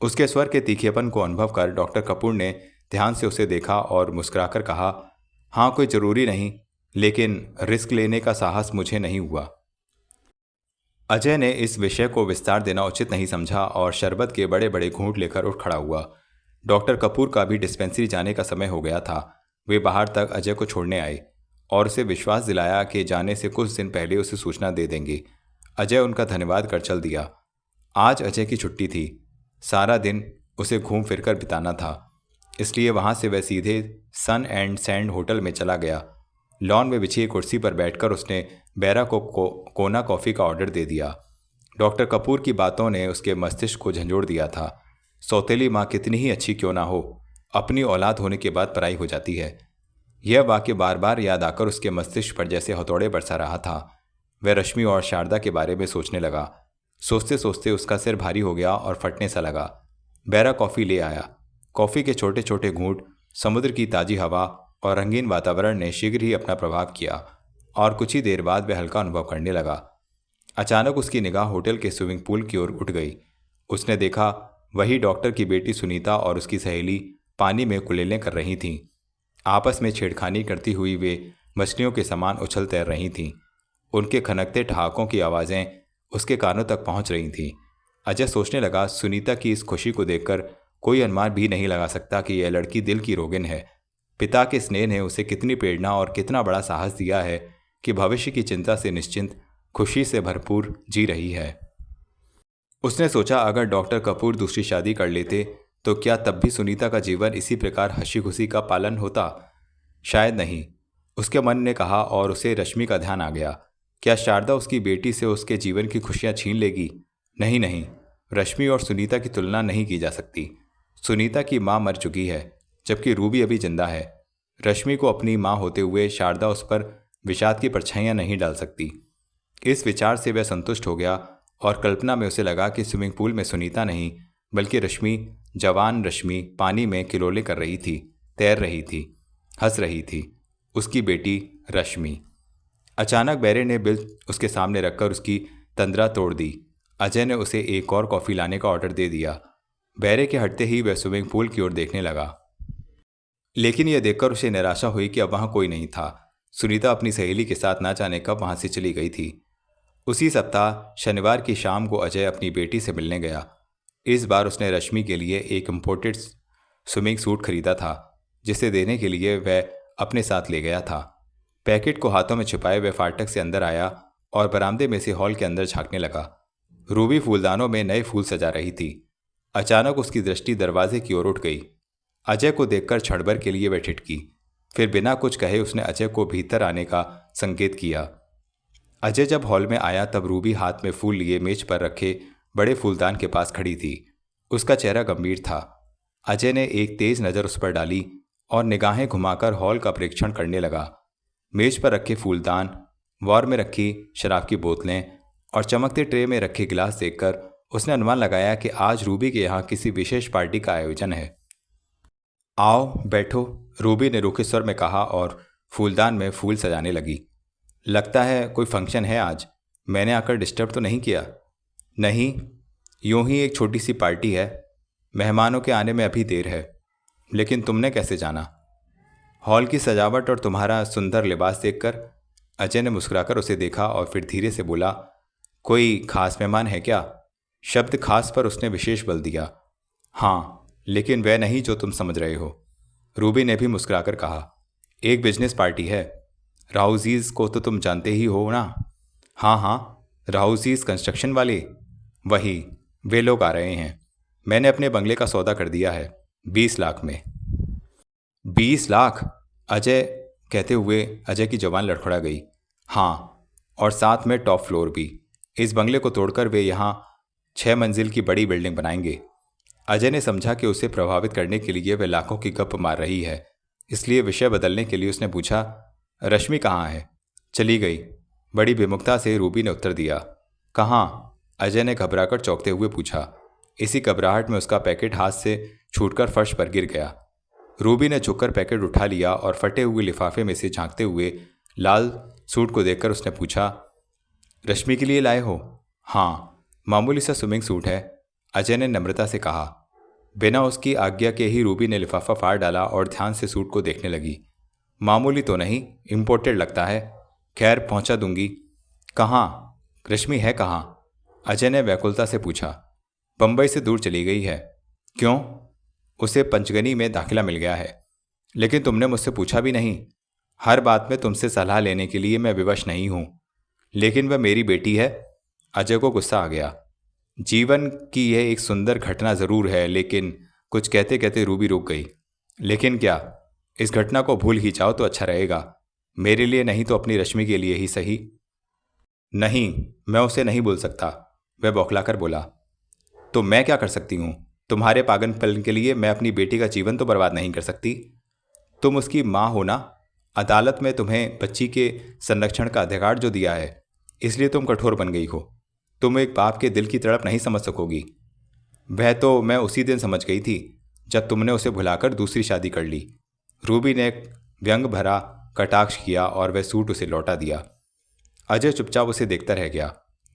उसके स्वर के तीखेपन को अनुभव कर डॉक्टर कपूर ने ध्यान से उसे देखा और मुस्कुराकर कहा, हाँ कोई ज़रूरी नहीं, लेकिन रिस्क लेने का साहस मुझे नहीं हुआ। अजय ने इस विषय को विस्तार देना उचित नहीं समझा और शरबत के बड़े बड़े घूंट लेकर उठ खड़ा हुआ। डॉक्टर कपूर का भी डिस्पेंसरी जाने का समय हो गया था। वे बाहर तक अजय को छोड़ने आए और उसे विश्वास दिलाया कि जाने से कुछ दिन पहले उसे सूचना दे देंगे। अजय उनका धन्यवाद कर चल दिया। आज अजय की छुट्टी थी, सारा दिन उसे घूम फिर कर बिताना था, इसलिए वहाँ से वह सीधे सन एंड सैंड होटल में चला गया। लॉन में बिछी एक कुर्सी पर बैठकर उसने बैरा को कोना कॉफ़ी का ऑर्डर दे दिया। डॉक्टर कपूर की बातों ने उसके मस्तिष्क को झंझोड़ दिया था। सौतेली माँ कितनी ही अच्छी क्यों ना हो, अपनी औलाद होने के बाद पराई हो जाती है। यह वाक्य बार बार याद आकर उसके मस्तिष्क पर जैसे हथौड़े बरसा रहा था। वह रश्मि और शारदा के बारे में सोचने लगा। सोचते सोचते उसका सिर भारी हो गया और फटने सा लगा। बैरा कॉफ़ी ले आया। कॉफ़ी के छोटे छोटे घूंट, समुद्र की ताज़ी हवा और रंगीन वातावरण ने शीघ्र ही अपना प्रभाव किया और कुछ ही देर बाद वह हल्का अनुभव करने लगा। अचानक उसकी निगाह होटल के स्विमिंग पूल की ओर उठ गई। उसने देखा वही डॉक्टर की बेटी सुनीता और उसकी सहेली पानी में कुलेलें कर रही थीं। आपस में छेड़खानी करती हुई वे मछलियों के समान उछल तैर रही थीं। उनके खनकते ठहाकों की आवाज़ें उसके कानों तक पहुंच रही थीं। अजय सोचने लगा, सुनीता की इस खुशी को देखकर कोई अनुमान भी नहीं लगा सकता कि यह लड़की दिल की रोगिन है। पिता के स्नेह ने उसे कितनी प्रेरणा और कितना बड़ा साहस दिया है कि भविष्य की चिंता से निश्चिंत, खुशी से भरपूर जी रही है। उसने सोचा, अगर डॉक्टर कपूर दूसरी शादी कर लेते तो क्या तब भी सुनीता का जीवन इसी प्रकार हंसी खुशी का पालन होता? शायद नहीं, उसके मन ने कहा और उसे रश्मि का ध्यान आ गया। क्या शारदा उसकी बेटी से उसके जीवन की खुशियां छीन लेगी? नहीं नहीं, रश्मि और सुनीता की तुलना नहीं की जा सकती। सुनीता की माँ मर चुकी है जबकि रूबी अभी जिंदा है। रश्मि को अपनी माँ होते हुए शारदा उस पर विषाद की परछाइयाँ नहीं डाल सकती। इस विचार से वह संतुष्ट हो गया और कल्पना में उसे लगा कि स्विमिंग पूल में सुनीता नहीं बल्कि रश्मि, जवान रश्मि पानी में किलोले कर रही थी, तैर रही थी, हंस रही थी, उसकी बेटी रश्मि। अचानक बैरे ने बिल उसके सामने रखकर उसकी तंद्रा तोड़ दी। अजय ने उसे एक और कॉफ़ी लाने का ऑर्डर दे दिया। बैरे के हटते ही वह स्विमिंग पूल की ओर देखने लगा, लेकिन यह देखकर उसे निराशा हुई कि अब वहाँ कोई नहीं था। सुनीता अपनी सहेली के साथ ना जाने कब वहाँ से चली गई थी। उसी सप्ताह शनिवार की शाम को अजय अपनी बेटी से मिलने गया। इस बार उसने रश्मि के लिए एक इम्पोर्टेड स्विमिंग सूट खरीदा था, जिसे देने के लिए वह अपने साथ ले गया था। पैकेट को हाथों में छिपाए वह फाटक से अंदर आया और बरामदे में से हॉल के अंदर झांकने लगा। रूबी फूलदानों में नए फूल सजा रही थी। अचानक उसकी दृष्टि दरवाजे की ओर उठ गई। अजय को देखकर क्षणभर के लिए वह ठिठकी, फिर बिना कुछ कहे उसने अजय को भीतर आने का संकेत किया। अजय जब हॉल में आया तब रूबी हाथ में फूल लिए मेज पर रखे बड़े फूलदान के पास खड़ी थी। उसका चेहरा गंभीर था। अजय ने एक तेज नज़र उस पर डाली और निगाहें घुमाकर हॉल का परीक्षण करने लगा। मेज पर रखे फूलदान, वॉर में रखी शराब की बोतलें और चमकते ट्रे में रखे गिलास देखकर उसने अनुमान लगाया कि आज रूबी के यहाँ किसी विशेष पार्टी का आयोजन है। आओ बैठो, रूबी ने रूखे स्वर में कहा और फूलदान में फूल सजाने लगी। लगता है कोई फंक्शन है आज। मैंने आकर डिस्टर्ब तो नहीं किया? नहीं, यूं ही एक छोटी सी पार्टी है। मेहमानों के आने में अभी देर है। लेकिन तुमने कैसे जाना? हॉल की सजावट और तुम्हारा सुंदर लिबास देखकर। अजय ने मुस्कुराकर उसे देखा और फिर धीरे से बोला, कोई खास मेहमान है क्या? शब्द खास पर उसने विशेष बल दिया। हाँ, लेकिन वह नहीं जो तुम समझ रहे हो। रूबी ने भी मुस्कुराकर कहा, एक बिजनेस पार्टी है। राउजीज को तो तुम जानते ही हो ना? हाँ हाँ, राउजीज कंस्ट्रक्शन वाले, वही, वे लोग आ रहे हैं। मैंने अपने बंगले का सौदा कर दिया है 20 लाख में। 20 लाख? अजय कहते हुए अजय की जुबान लड़खड़ा गई। हाँ, और साथ में टॉप फ्लोर भी। इस बंगले को तोड़कर वे यहाँ 6 मंजिल की बड़ी बिल्डिंग बनाएंगे। अजय ने समझा कि उसे प्रभावित करने के लिए वह लाखों की गप मार रही है, इसलिए विषय बदलने के लिए उसने पूछा, रश्मि कहाँ है? चली गई, बड़ी विमुखता से रूबी ने उत्तर दिया। कहाँ? अजय ने घबराकर चौंकते हुए पूछा। इसी घबराहट में उसका पैकेट हाथ से छूटकर फर्श पर गिर गया। रूबी ने झुककर पैकेट उठा लिया और फटे हुए लिफाफे में से झांकते हुए लाल सूट को देखकर उसने पूछा, रश्मि के लिए लाए हो? हाँ, मामूली सा स्विमिंग सूट है, अजय ने नम्रता से कहा। बिना उसकी आज्ञा के ही रूबी ने लिफाफा फाड़ डाला और ध्यान से सूट को देखने लगी। मामूली तो नहीं, इम्पोर्टेड लगता है। खैर, पहुंचा दूंगी। कहाँ? रश्मि है कहाँ? अजय ने व्याकुलता से पूछा। बंबई से दूर चली गई है। क्यों? उसे पंचगनी में दाखिला मिल गया है। लेकिन तुमने मुझसे पूछा भी नहीं। हर बात में तुमसे सलाह लेने के लिए मैं विवश नहीं हूं। लेकिन वह मेरी बेटी है। अजय को गुस्सा आ गया। जीवन की यह एक सुंदर घटना जरूर है, लेकिन कुछ कहते कहते रूबी रुक गई। लेकिन क्या? इस घटना को भूल ही जाओ तो अच्छा रहेगा। मेरे लिए नहीं तो अपनी रश्मि के लिए ही सही। नहीं, मैं उसे नहीं भूल सकता, वह बौखलाकर बोला। तो मैं क्या कर सकती हूँ? तुम्हारे पागलपन के लिए मैं अपनी बेटी का जीवन तो बर्बाद नहीं कर सकती। तुम उसकी माँ हो ना। अदालत में तुम्हें बच्ची के संरक्षण का अधिकार जो दिया है, इसलिए तुम कठोर बन गई हो। तुम एक बाप के दिल की तड़प नहीं समझ सकोगी। वह तो मैं उसी दिन समझ गई थी जब तुमने उसे भुलाकर दूसरी शादी कर ली। रूबी ने व्यंग भरा कटाक्ष किया और वह सूट उसे लौटा दिया। अजय चुपचाप उसे देखता रह गया।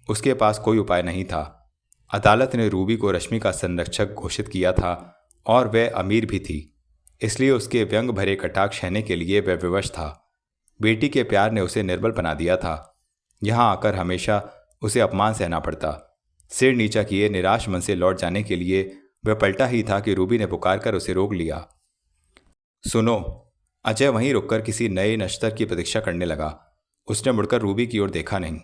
उसके पास कोई उपाय नहीं था। अदालत ने रूबी को रश्मि का संरक्षक घोषित किया था और वह अमीर भी थी, इसलिए उसके व्यंग भरे कटाक्ष सहने के लिए वह विवश था। बेटी के प्यार ने उसे निर्बल बना दिया था। यहाँ आकर हमेशा उसे अपमान सहना पड़ता। सिर नीचा किए निराश मन से लौट जाने के लिए वह पलटा ही था कि रूबी ने पुकार कर उसे रोक लिया। सुनो। अजय वहीं रुककर किसी नए नश्तर की प्रतीक्षा करने लगा। उसने मुड़कर रूबी की ओर देखा नहीं।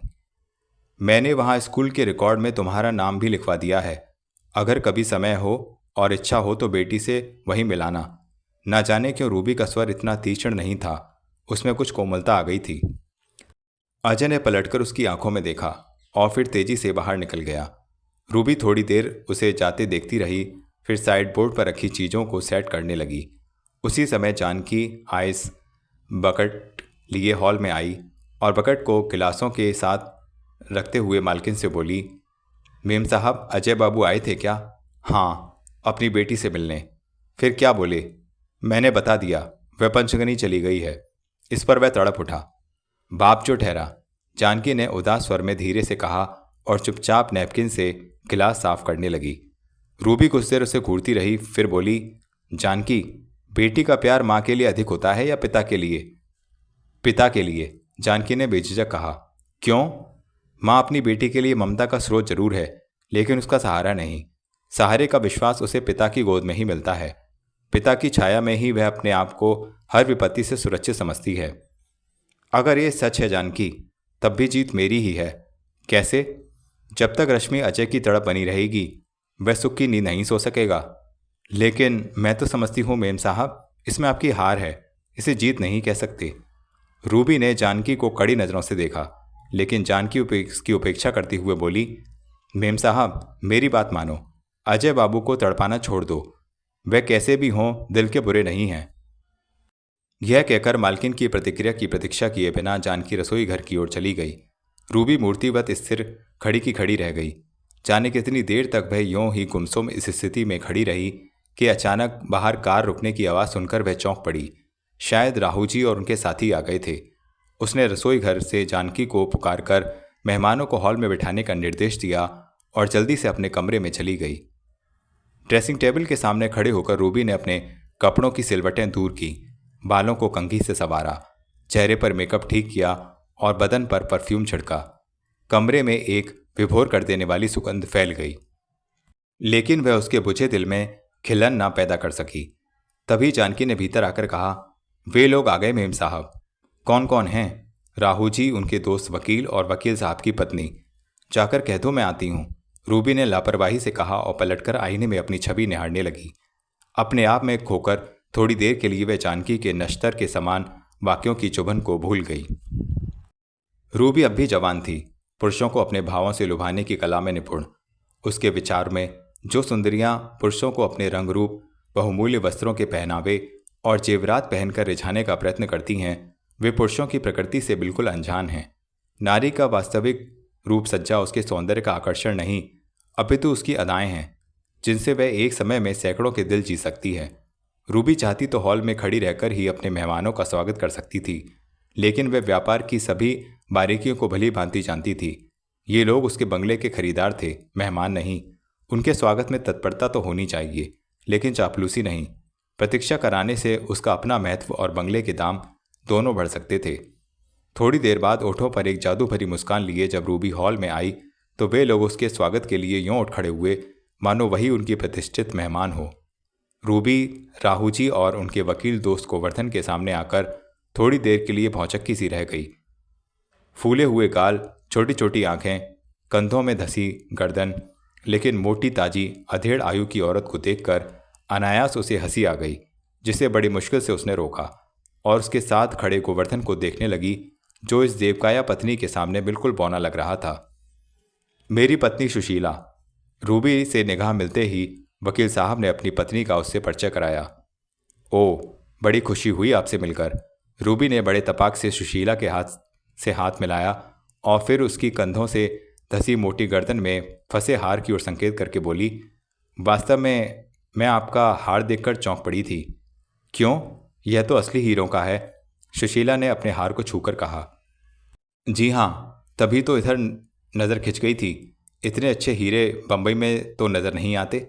मैंने वहां स्कूल के रिकॉर्ड में तुम्हारा नाम भी लिखवा दिया है। अगर कभी समय हो और इच्छा हो तो बेटी से वहीं मिलाना। ना जाने क्यों रूबी का स्वर इतना तीक्ष्ण नहीं था, उसमें कुछ कोमलता आ गई थी। अजय ने पलटकर उसकी आंखों में देखा और फिर तेजी से बाहर निकल गया। रूबी थोड़ी देर उसे जाते देखती रही, फिर साइड बोर्ड पर रखी चीज़ों को सेट करने लगी। उसी समय जानकी आइस बकेट लिए हॉल में आई और बकेट को गिलासों के साथ रखते हुए मालकिन से बोली, मेम साहब, अजय बाबू आए थे क्या? हाँ, अपनी बेटी से मिलने। फिर क्या बोले? मैंने बता दिया, वह पंचगनी चली गई है। इस पर वह तड़प उठा। बाप जो ठहरा, जानकी ने उदास स्वर में धीरे से कहा और चुपचाप नैपकिन से गिलास साफ करने लगी। रूबी कुछ देर उसे घूरती रही, फिर बोली, जानकी, बेटी का प्यार माँ के लिए अधिक होता है या पिता के लिए? पिता के लिए, जानकी ने बेझिझक कहा। क्यों? माँ अपनी बेटी के लिए ममता का स्रोत जरूर है, लेकिन उसका सहारा नहीं। सहारे का विश्वास उसे पिता की गोद में ही मिलता है। पिता की छाया में ही वह अपने आप को हर विपत्ति से सुरक्षित समझती है। अगर ये सच है जानकी, तब भी जीत मेरी ही है। कैसे? जब तक रश्मि अजय की तड़प बनी रहेगी, वह सुख की नींद नहीं सो सकेगा। लेकिन मैं तो समझती हूँ मेम साहब, इसमें आपकी हार है, इसे जीत नहीं कह सकते। रूबी ने जानकी को कड़ी नज़रों से देखा, लेकिन जानकी उसकी उपेक्षा करती हुए बोली, मेम साहब, मेरी बात मानो। अजय बाबू को तड़पाना छोड़ दो, वे कैसे भी हों दिल के बुरे नहीं हैं। यह कहकर मालकिन की प्रतिक्रिया की प्रतीक्षा किए बिना जानकी रसोई घर की ओर चली गई। रूबी मूर्तिवत स्थिर खड़ी की खड़ी रह गई। जाने कितनी देर तक वह यूं ही गुमसुम इस स्थिति में खड़ी रही कि अचानक बाहर कार रुकने की आवाज़ सुनकर वह चौंक पड़ी। शायद राहू जी और उनके साथी आ गए थे। उसने रसोई घर से जानकी को पुकारकर मेहमानों को हॉल में बिठाने का निर्देश दिया और जल्दी से अपने कमरे में चली गई। ड्रेसिंग टेबल के सामने खड़े होकर रूबी ने अपने कपड़ों की सिलवटें दूर की, बालों को कंघी से संवारा, चेहरे पर मेकअप ठीक किया और बदन पर परफ्यूम छिड़का। कमरे में एक विभोर कर देने वाली सुगंध फैल गई, लेकिन वह उसके बुझे दिल में खिलन ना पैदा कर सकी। तभी जानकी ने भीतर आकर कहा, वे लोग आ गए मेम साहब। कौन कौन हैं? राहू जी, उनके दोस्त वकील और वकील साहब की पत्नी। जाकर कह दो मैं आती हूँ, रूबी ने लापरवाही से कहा और पलटकर आईने में अपनी छवि निहारने लगी। अपने आप में खोकर थोड़ी देर के लिए वह जानकी के नश्तर के समान वाक्यों की चुभन को भूल गई। रूबी अब भी जवान थी, पुरुषों को अपने भावों से लुभाने की कला में निपुण। उसके विचार में जो सुंदरियां पुरुषों को अपने रंग रूप, बहुमूल्य वस्त्रों के पहनावे और जेवरात पहनकर रिझाने का प्रयत्न करती हैं, वे पुरुषों की प्रकृति से बिल्कुल अनजान हैं। नारी का वास्तविक रूप सज्जा उसके सौंदर्य का आकर्षण नहीं, अपितु उसकी अदाएं हैं, जिनसे वह एक समय में सैकड़ों के दिल जीत सकती है। रूबी चाहती तो हॉल में खड़ी रहकर ही अपने मेहमानों का स्वागत कर सकती थी, लेकिन वह व्यापार की सभी बारीकियों को भली भांति जानती थी। ये लोग उसके बंगले के खरीदार थे, मेहमान नहीं। उनके स्वागत में तत्परता तो होनी चाहिए, लेकिन चापलूसी नहीं। प्रतीक्षा कराने से उसका अपना महत्व और बंगले के दाम दोनों बढ़ सकते थे। थोड़ी देर बाद ओठों पर एक जादू भरी मुस्कान लिए जब रूबी हॉल में आई तो वे लोग उसके स्वागत के लिए यूं उठ खड़े हुए मानो वही उनकी प्रतिष्ठित मेहमान हो। रूबी, राहू जी और उनके वकील दोस्त गोवर्धन के सामने आकर थोड़ी देर के लिए भौचक्की सी रह गई। फूले हुए गाल, छोटी छोटी आंखें, कंधों में धसी गर्दन, लेकिन मोटी ताजी अधेड़ आयु की औरत को देखकर अनायास उसे हंसी आ गई, जिसे बड़ी मुश्किल से उसने रोका और उसके साथ खड़े गोवर्धन को देखने लगी, जो इस देवकाया पत्नी के सामने बिल्कुल बौना लग रहा था। मेरी पत्नी सुशीला। रूबी से निगाह मिलते ही वकील साहब ने अपनी पत्नी का उससे परिचय कराया। ओ, बड़ी खुशी हुई आपसे मिलकर। रूबी ने बड़े तपाक से सुशीला के हाथ मिलाया और फिर उसकी कंधों से धसी मोटी गर्दन में फंसे हार की ओर संकेत करके बोली, वास्तव में मैं आपका हार देखकर चौंक पड़ी थी। क्यों? यह तो असली हीरों का है, सुशीला ने अपने हार को छूकर कहा। जी हाँ, तभी तो इधर नज़र खिंच गई थी। इतने अच्छे हीरे बम्बई में तो नज़र नहीं आते।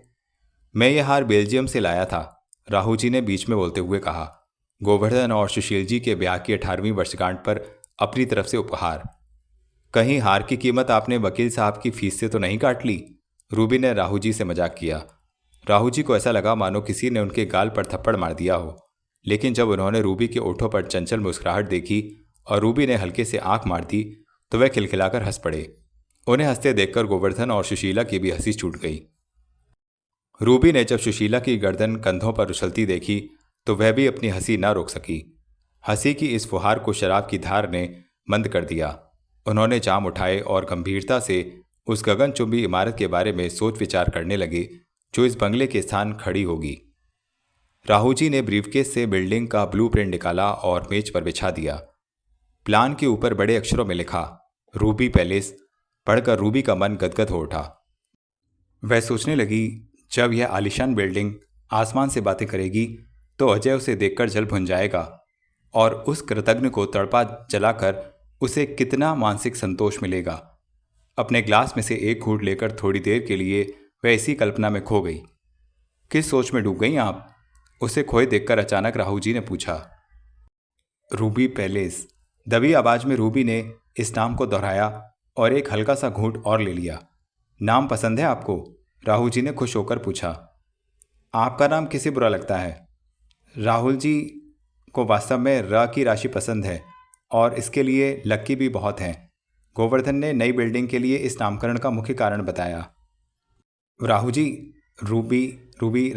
मैं यह हार बेल्जियम से लाया था, राहू जी ने बीच में बोलते हुए कहा। गोवर्धन और सुशील जी के ब्याह की 18वीं वर्षगांठ पर अपनी तरफ से उपहार। कहीं हार की कीमत आपने वकील साहब की फीस से तो नहीं काट ली? रूबी ने राहू जी से मजाक किया। राहू जी को ऐसा लगा मानो किसी ने उनके गाल पर थप्पड़ मार दिया हो, लेकिन जब उन्होंने रूबी के ओठों पर चंचल मुस्कुराहट देखी और रूबी ने हल्के से आंख मार दी तो वह खिलखिलाकर हंस पड़े। उन्हें हंसते देखकर गोवर्धन और सुशीला की भी हंसी छूट गई। रूबी ने जब सुशीला की गर्दन कंधों पर उछलती देखी तो वह भी अपनी हंसी ना रोक सकी। हंसी की इस फुहार को शराब की धार ने मंद कर दिया। उन्होंने जाम उठाए और गंभीरता से उस गगनचुंबी इमारत के बारे में सोच विचार करने लगे जो इस बंगले के स्थान खड़ी होगी। राहू जी ने ब्रीफकेस से बिल्डिंग का ब्लूप्रिंट निकाला और मेज पर बिछा दिया। प्लान के ऊपर बड़े अक्षरों में लिखा, रूबी पैलेस। पढ़कर रूबी का मन गदगद हो उठा। वह सोचने लगी, जब यह आलीशान बिल्डिंग आसमान से बातें करेगी तो अजय उसे देखकर जल भुन जाएगा और उस कृतज्ञ को तड़पा जलाकर उसे कितना मानसिक संतोष मिलेगा। अपने ग्लास में से एक घूंट लेकर थोड़ी देर के लिए वह इसी कल्पना में खो गई। किस सोच में डूब गई आप? उसे खोए देखकर अचानक राहू जी ने पूछा। Ruby palace. दबी आवाज में रूबी ने इस नाम को दोहराया और एक हल्का सा घूंट और ले लिया। नाम पसंद है आपको? राहुल जी ने खुश होकर पूछा। आपका नाम किसे बुरा लगता है? राहुल जी को वास्तव में र की राशि पसंद है और इसके लिए लक्की भी बहुत हैं। गोवर्धन ने नई बिल्डिंग के लिए इस नामकरण का मुख्य कारण बताया। राहू जी, रूबी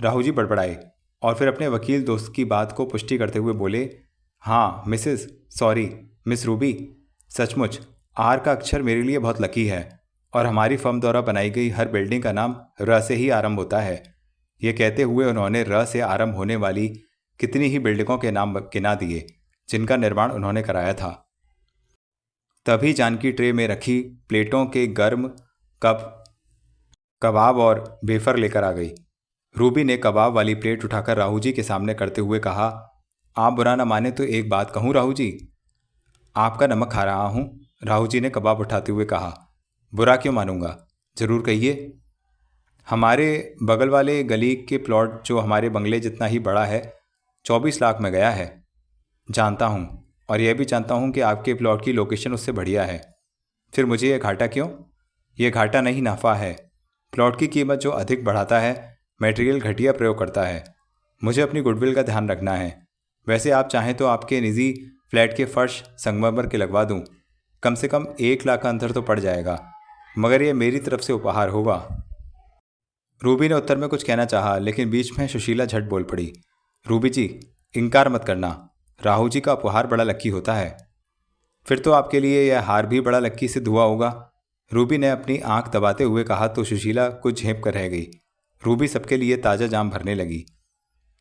राहू जी बड़बड़ाए और फिर अपने वकील दोस्त की बात को पुष्टि करते हुए बोले, हाँ मिस रूबी, सचमुच आर का अक्षर मेरे लिए बहुत लकी है। और हमारी फर्म द्वारा बनाई गई हर बिल्डिंग का नाम र से ही आरंभ होता है। ये कहते हुए उन्होंने र से आरंभ होने वाली कितनी ही बिल्डिंगों के नाम गिना दिए जिनका निर्माण उन्होंने कराया था। तभी जानकी ट्रे में रखी प्लेटों के गर्म कबाब और वेफर लेकर आ गई। रूबी ने कबाब वाली प्लेट उठाकर राहु जी के सामने करते हुए कहा, आप बुरा न माने तो एक बात कहूँ राहु जी? आपका नमक खा रहा हूँ, राहु जी ने कबाब उठाते हुए कहा। बुरा क्यों मानूंगा, जरूर कहिए। हमारे बगल वाले गली के प्लॉट जो हमारे बंगले जितना ही बड़ा है 24 लाख में गया है। जानता हूँ, और यह भी जानता हूँ कि आपके प्लॉट की लोकेशन उससे बढ़िया है। फिर मुझे यह घाटा क्यों? यह घाटा नहीं, नफ़ा है। प्लॉट की कीमत जो अधिक बढ़ाता है मटेरियल घटिया प्रयोग करता है। मुझे अपनी गुडविल का ध्यान रखना है। वैसे आप चाहें तो आपके निजी फ्लैट के फर्श संगमरमर के लगवा दूं। कम से कम 1 लाख का अंतर तो पड़ जाएगा, मगर यह मेरी तरफ से उपहार होगा। रूबी ने उत्तर में कुछ कहना चाहा, लेकिन बीच में सुशीला झट बोल पड़ी। रूबी जी, इनकार मत करना, राहु जी का उपहार बड़ा लक्की होता है। फिर तो आपके लिए यह हार भी बड़ा लक्की सिद्ध हुआ होगा, रूबी ने अपनी आंख दबाते हुए कहा तो सुशीला कुछ झेंप कर रह गई। रूबी सबके लिए ताज़ा जाम भरने लगी।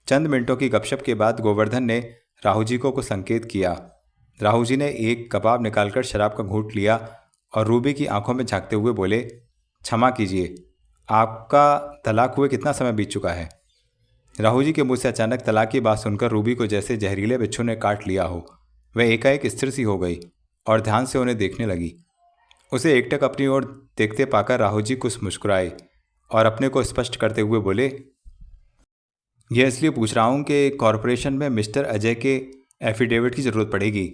चंद मिनटों की गपशप के बाद गोवर्धन ने राहु जी को कुछ संकेत किया। राहु जी ने एक कबाब निकालकर शराब का घूंट लिया और रूबी की आंखों में झांकते हुए बोले, क्षमा कीजिए, आपका तलाक हुए कितना समय बीत चुका है? राहु जी के मुंह से अचानक तलाक की बात सुनकर रूबी को जैसे जहरीले बिच्छू ने काट लिया हो। वह एकाएक स्थिर सी हो गई और ध्यान से उन्हें देखने लगी। उसे एकटक अपनी ओर देखते पाकर राहु जी कुछ मुस्कुराए और अपने को स्पष्ट करते हुए बोले, यह इसलिए पूछ रहा हूँ कि कॉरपोरेशन में मिस्टर अजय के एफिडेविट की ज़रूरत पड़ेगी।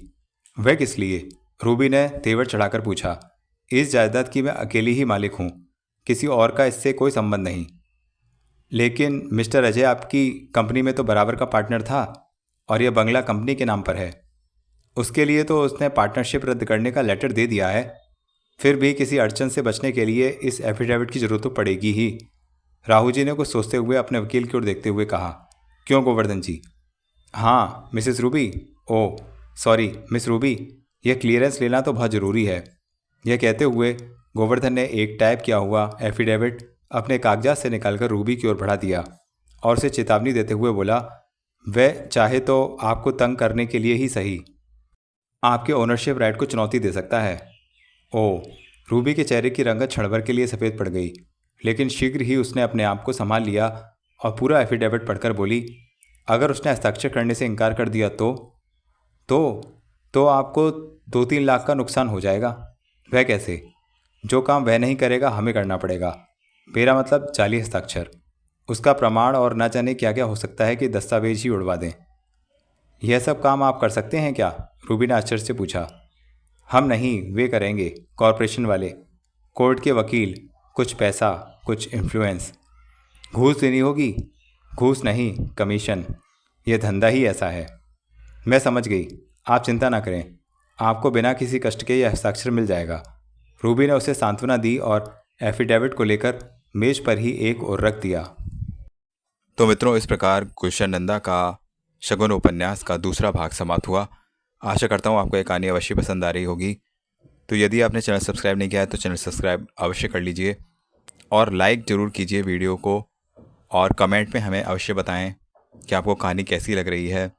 वह किस लिए? रूबी ने तेवर चढ़ाकर पूछा। इस जायदाद की मैं अकेली ही मालिक हूँ, किसी और का इससे कोई संबंध नहीं। लेकिन मिस्टर अजय आपकी कंपनी में तो बराबर का पार्टनर था और यह बंगला कंपनी के नाम पर है। उसके लिए तो उसने पार्टनरशिप रद्द करने का लेटर दे दिया है। फिर भी किसी अड़चन से बचने के लिए इस एफिडेविट की ज़रूरत तो पड़ेगी ही। राहु जी ने कुछ सोचते हुए अपने वकील की ओर देखते हुए कहा। क्यों गोवर्धन जी? हाँ Mrs Ruby, oh sorry miss Ruby, यह क्लियरेंस लेना तो बहुत ज़रूरी है। यह कहते हुए गोवर्धन ने एक टाइप किया हुआ एफिडेविट अपने कागजात से निकालकर रूबी की ओर बढ़ा दिया और उसे चेतावनी देते हुए बोला, वह चाहे तो आपको तंग करने के लिए ही सही आपके ओनरशिप राइट को चुनौती दे सकता है। ओह, रूबी के चेहरे की रंगत क्षण भर के लिए सफ़ेद पड़ गई, लेकिन शीघ्र ही उसने अपने आप को संभाल लिया और पूरा एफिडेविट पढ़कर बोली, अगर उसने हस्ताक्षर करने से इनकार कर दिया तो आपको 2-3 लाख का नुकसान हो जाएगा। वह कैसे? जो काम वह नहीं करेगा हमें करना पड़ेगा। मेरा मतलब जाली हस्ताक्षर, उसका प्रमाण और ना जाने क्या क्या हो सकता है कि दस्तावेज ही उड़वा दें। यह सब काम आप कर सकते हैं क्या? रूबी ने आश्चर्य से पूछा। हम नहीं, वे करेंगे, कॉरपोरेशन वाले, कोर्ट के वकील, कुछ पैसा, कुछ इन्फ्लुएंस। घूस देनी होगी? घूस नहीं, कमीशन। यह धंधा ही ऐसा है। मैं समझ गई, आप चिंता ना करें, आपको बिना किसी कष्ट के यह हस्ताक्षर मिल जाएगा। रूबी ने उसे सांत्वना दी और एफिडेविट को लेकर मेज पर ही एक ओर रख दिया। तो मित्रों, इस प्रकार गुलशन नंदा का शगुन उपन्यास का दूसरा भाग समाप्त हुआ। आशा करता हूँ आपको ये कहानी अवश्य पसंद आ रही होगी। तो यदि आपने चैनल सब्सक्राइब नहीं किया है तो चैनल सब्सक्राइब अवश्य कर लीजिए और लाइक ज़रूर कीजिए वीडियो को, और कमेंट में हमें अवश्य बताएं कि आपको कहानी कैसी लग रही है,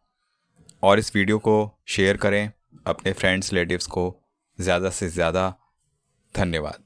और इस वीडियो को शेयर करें अपने फ्रेंड्स रिलेटिव्स को ज़्यादा से ज़्यादा। धन्यवाद।